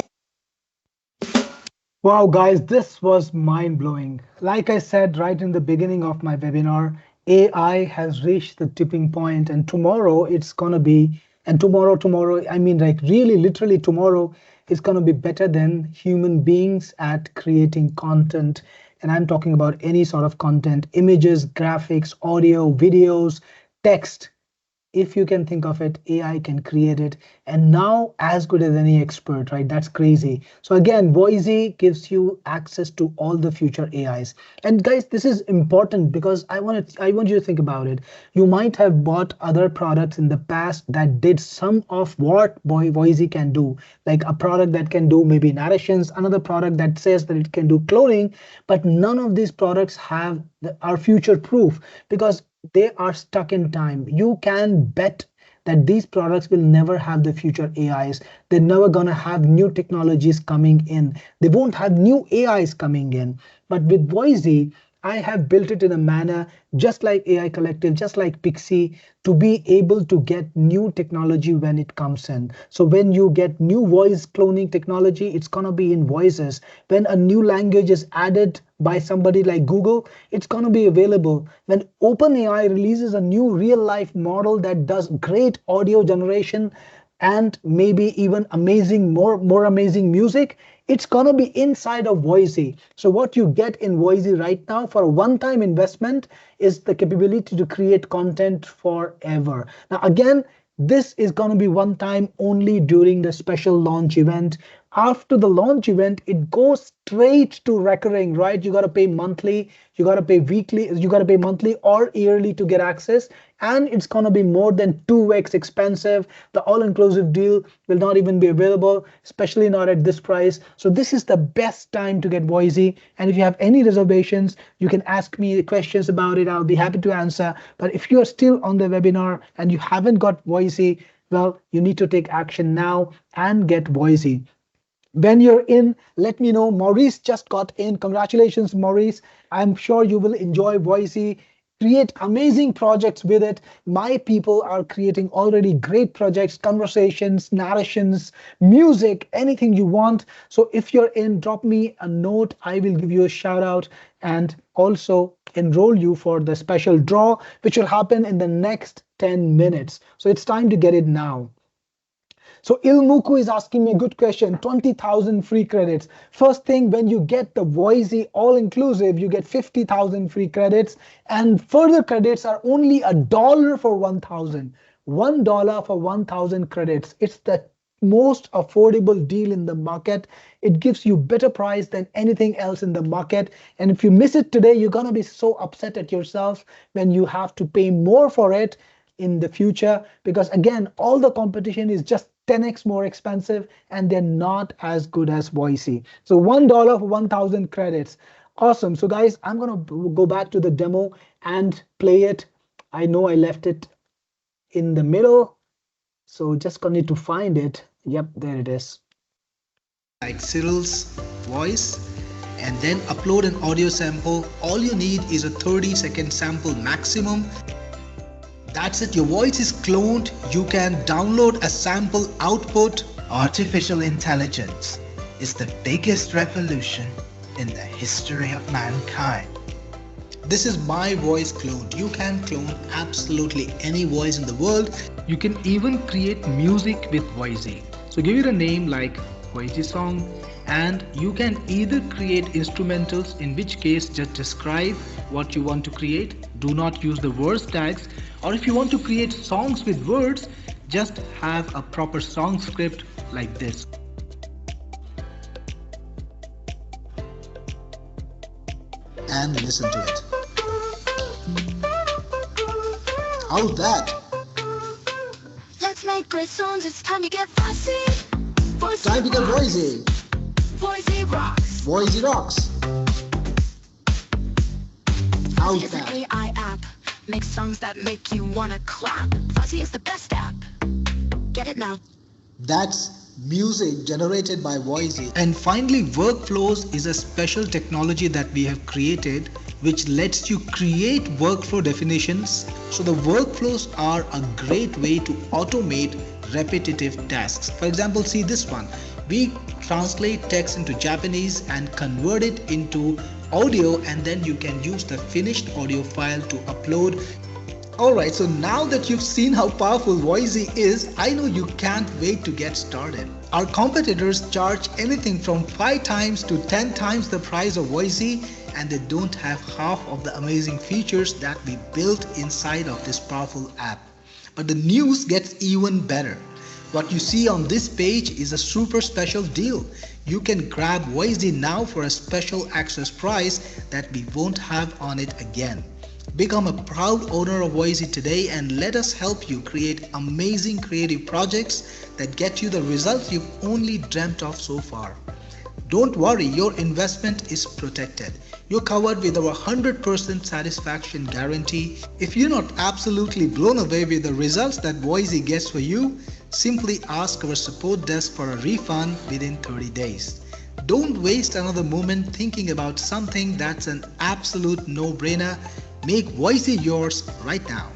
Wow, guys, this was mind-blowing. Like I said right in the beginning of my webinar, AI has reached the tipping point, and tomorrow it's gonna be, and tomorrow, I mean like really literally tomorrow, it's gonna be better than human beings at creating content. And I'm talking about any sort of content, images, graphics, audio, videos, text. If you can think of it, AI can create it, and now as good as any expert, right? That's crazy. So again, Voisi gives you access to all the future AIs. And guys, this is important because I want you to think about it. You might have bought other products in the past that did some of what Voisi can do, like a product that can do maybe narrations, another product that says that it can do cloning, but none of these products are future proof because they are stuck in time. You can bet that these products will never have the future AIs. They're never gonna have new technologies coming in. They won't have new AIs coming in. But with Voisi, I have built it in a manner just like AI Collective, just like Pixie, to be able to get new technology when it comes in. So when you get new voice cloning technology, it's gonna be in voices. When a new language is added by somebody like Google, it's gonna be available. When OpenAI releases a new real life model that does great audio generation and maybe even more amazing music, it's gonna be inside of Voisi. So what you get in Voisi right now for a one-time investment is the capability to create content forever. Now again, this is gonna be one time only during the special launch event. After the launch event, it goes straight to recurring, right? You gotta pay monthly, you gotta pay weekly, you gotta pay monthly or yearly to get access. And it's gonna be more than 2x expensive. The all-inclusive deal will not even be available, especially not at this price. So this is the best time to get Voisi. And if you have any reservations, you can ask me questions about it. I'll be happy to answer. But if you are still on the webinar and you haven't got Voisi, well, you need to take action now and get Voisi. When you're in, let me know. Maurice just got in. Congratulations, Maurice. I'm sure you will enjoy Voisi. Create amazing projects with it. My people are creating already great projects, conversations, narrations, music, anything you want. So if you're in, drop me a note. I will give you a shout out and also enroll you for the special draw, which will happen in the next 10 minutes. So it's time to get it now. So Ilmuku is asking me a good question. 20,000 free credits. First thing, when you get the Voisi all-inclusive, you get 50,000 free credits, and further credits are only $1 for 1,000. $1 for 1,000 credits. It's the most affordable deal in the market. It gives you better price than anything else in the market. And if you miss it today, you're gonna be so upset at yourself when you have to pay more for it in the future, because again, all the competition is just 10x more expensive and they're not as good as Voisi. So $1 for 1,000 credits. Awesome. So guys, I'm gonna go back to the demo and play it. I know I left it in the middle, so just gonna need to find it. Yep, there it is. Like Cyril's voice, and then upload an audio sample. All you need is a 30-second sample maximum. That's it, your voice is cloned. You can download a sample output. Artificial intelligence is the biggest revolution in the history of mankind. This is my voice cloned. You can clone absolutely any voice in the world. You can even create music with Voisi. So give it a name like Voisi song, and you can either create instrumentals, in which case just describe what you want to create. Do not use the verse tags. Or if you want to create songs with words, just have a proper song script like this. And listen to it. How's that? Let's make great songs, it's time to get fussy. Time to get Voisi. Voisi rocks. Voisi rocks. Voisi without is an that. AI app. Makes songs that make you wanna clap. Voisi is the best app. Get it now. That's music generated by Voisi. And finally, workflows is a special technology that we have created which lets you create workflow definitions. So the workflows are a great way to automate repetitive tasks. For example, see this one. We translate text into Japanese and convert it into audio, and then you can use the finished audio file to upload. Alright, so now that you've seen how powerful Voisi is, I know you can't wait to get started. Our competitors charge anything from 5 times to 10 times the price of Voisi, and they don't have half of the amazing features that we built inside of this powerful app. But the news gets even better. What you see on this page is a super special deal. You can grab Voisi now for a special access price that we won't have on it again. Become a proud owner of Voisi today and let us help you create amazing creative projects that get you the results you've only dreamt of so far. Don't worry, your investment is protected. You're covered with our 100% satisfaction guarantee. If you're not absolutely blown away with the results that Voisi gets for you, simply ask our support desk for a refund within 30 days. Don't waste another moment thinking about something that's an absolute no-brainer. Make Voisi yours right now.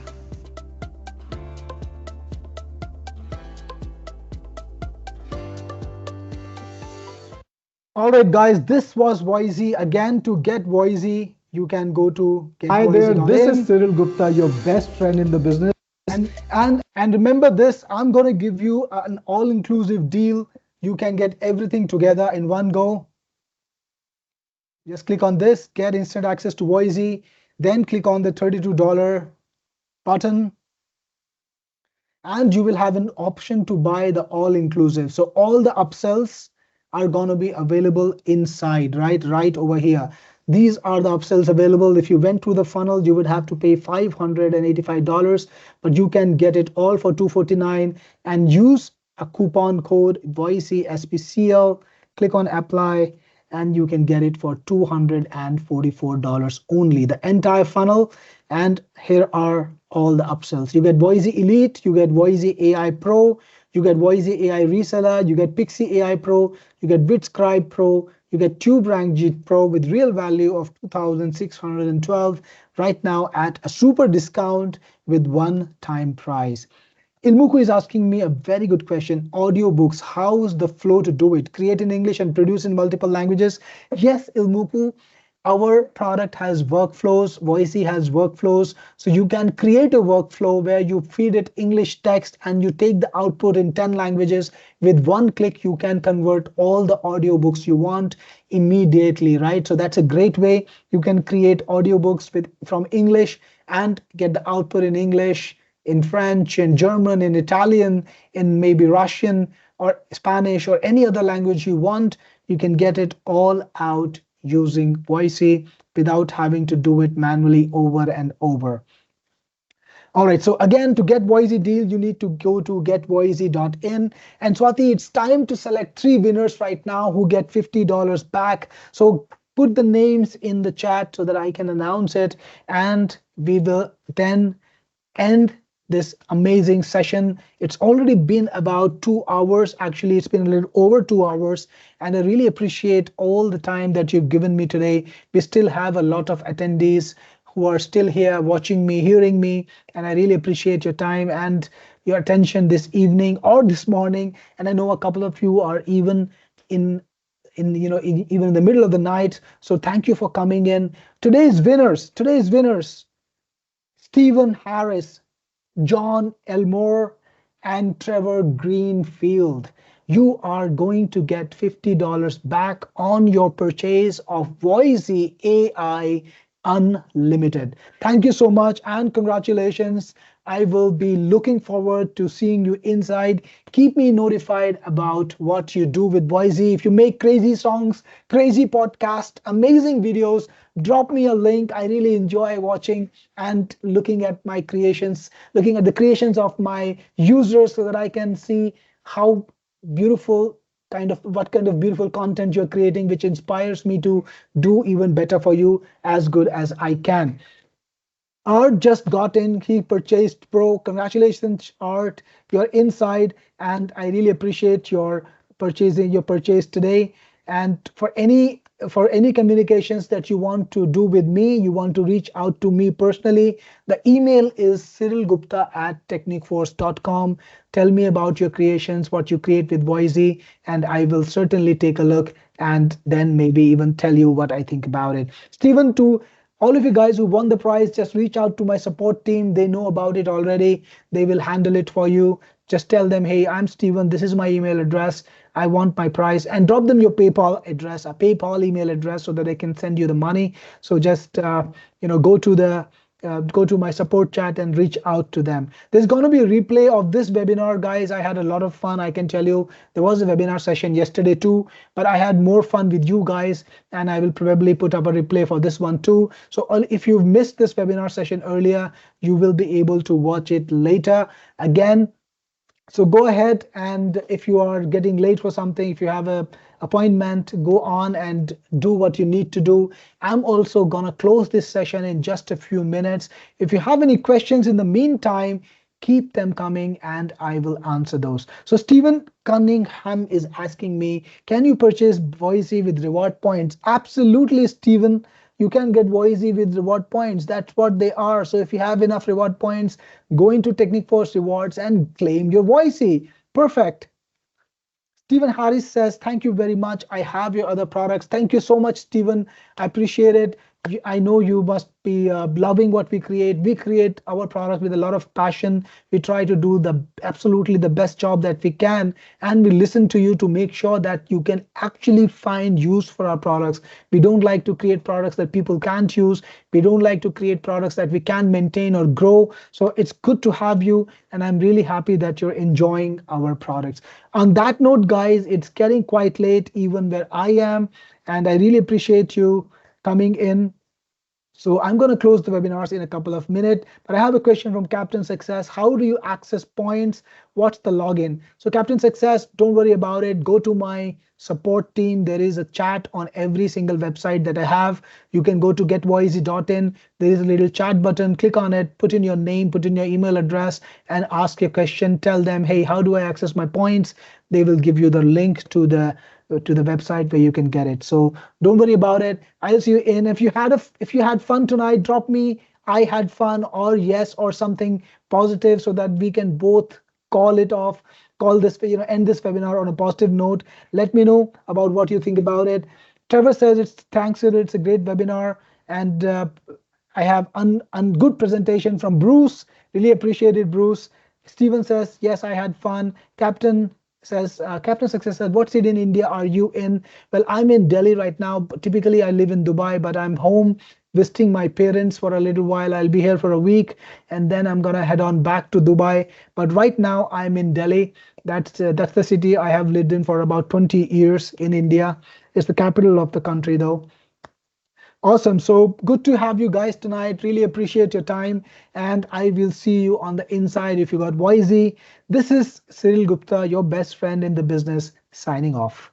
All right, guys, this was Voisi. Again, to get Voisi, you can go to Hi there, this is getvoisi.in. Cyril Gupta, your best friend in the business. And remember this, I'm going to give you an all-inclusive deal. You can get everything together in one go. Just click on this, get instant access to Voisi, then click on the $32 button, and you will have an option to buy the all-inclusive. So all the upsells are going to be available inside, right over here. These are the upsells available. If you went through the funnel, you would have to pay $585, but you can get it all for $249 and use a coupon code Voisi SPCL. Click on apply and you can get it for $244 only, the entire funnel. And here are all the upsells. You get Voisi Elite, you get Voisi AI Pro, you get Voisi AI Reseller, you get Pixie AI Pro, you get BitScribe Pro, you get TubeRank Pro with real value of $2,612 right now at a super discount with one-time price. Ilmuku is asking me a very good question. Audiobooks, how's the flow to do it? Create in English and produce in multiple languages? Yes, Ilmuku. Our product has workflows. Voisi has workflows. So you can create a workflow where you feed it English text and you take the output in 10 languages. With one click, you can convert all the audiobooks you want immediately, right? So that's a great way. You can create audiobooks from English and get the output in English, in French, in German, in Italian, in maybe Russian or Spanish or any other language you want. You can get it all out using Voisi without having to do it manually over and over. All right, so again, to get Voisi deal, you need to go to getvoisi.in. And Swati, it's time to select 3 winners right now who get $50 back. So put the names in the chat so that I can announce it. And we will then end this amazing session. It's already been about 2 hours. Actually, it's been a little over 2 hours. And I really appreciate all the time that you've given me today. We still have a lot of attendees who are still here watching me, hearing me. And I really appreciate your time and your attention this evening or this morning. And I know a couple of you are even even in the middle of the night. So thank you for coming in. Today's winners, Stephen Harris, John Elmore, and Trevor Greenfield. You are going to get $50 back on your purchase of Voisi AI Unlimited. Thank you so much and congratulations. I will be looking forward to seeing you inside. Keep me notified about what you do with Voisi. If you make crazy songs, crazy podcast, amazing videos, drop me a link. I really enjoy watching and looking at my creations, looking at the creations of my users so that I can see how beautiful what kind of beautiful content you're creating, which inspires me to do even better for you, as good as I can. Art just got in. He purchased Pro. Congratulations, Art. You're inside, and I really appreciate your purchase today. And for any communications that you want to do with me, you want to reach out to me personally, the email is cyrilgupta@techniqueforce.com. Tell me about your creations, what you create with Voisi, and I will certainly take a look and then maybe even tell you what I think about it. Stephen, to all of you guys who won the prize, just reach out to my support team. They know about it already. They will handle it for you. Just tell them, hey, I'm Steven. This is my email address. I want my prize, and drop them your PayPal address, a PayPal email address, so that they can send you the money. So just go to my support chat and reach out to them. There's going to be a replay of this webinar, guys. I had a lot of fun. I can tell you there was a webinar session yesterday too, but I had more fun with you guys, and I will probably put up a replay for this one too. So if you've missed this webinar session earlier, you will be able to watch it later again. So go ahead, and if you are getting late for something, if you have a appointment, go on and do what you need to do. I'm also gonna close this session in just a few minutes. If you have any questions in the meantime, keep them coming and I will answer those. So Stephen Cunningham is asking me, can you purchase Voisi with reward points? Absolutely, Stephen. You can get Voisi with reward points. That's what they are. So if you have enough reward points, go into Technique Force rewards and claim your Voisi. Perfect. Stephen Harris says, thank you very much. I have your other products. Thank you so much, Stephen. I appreciate it. I know you must be loving what we create. We create our product with a lot of passion. We try to do absolutely the best job that we can, and we listen to you to make sure that you can actually find use for our products. We don't like to create products that people can't use. We don't like to create products that we can't maintain or grow. So it's good to have you, and I'm really happy that you're enjoying our products. On that note, guys, it's getting quite late even where I am, and I really appreciate you coming in. So I'm going to close the webinars in a couple of minutes, but I have a question from Captain Success. How do you access points? What's the login? So Captain Success, don't worry about it. Go to my support team. There is a chat on every single website that I have. You can go to getvoisi.in. There is a little chat button. Click on it, put in your name, put in your email address, and ask your question. Tell them, hey, how do I access my points? They will give you the link to the website where you can get it. So don't worry about it. I'll see you in. If you had fun tonight, drop me I had fun or yes or something positive, so that we can both call it off, call this, end this webinar on a positive note. Let me know about what you think about it. Trevor says thanks, it's a great webinar, and I have good presentation from Bruce. Really appreciate it, Bruce. Steven says, yes, I had fun. Captain Success says, what city in India are you in? Well, I'm in Delhi right now. Typically, I live in Dubai, but I'm home visiting my parents for a little while. I'll be here for a week, and then I'm gonna head on back to Dubai. But right now, I'm in Delhi. That's the city I have lived in for about 20 years in India. It's the capital of the country, though. Awesome. So good to have you guys tonight. Really appreciate your time, and I will see you on the inside if you got Voisi. This is Cyril Gupta, your best friend in the business, signing off.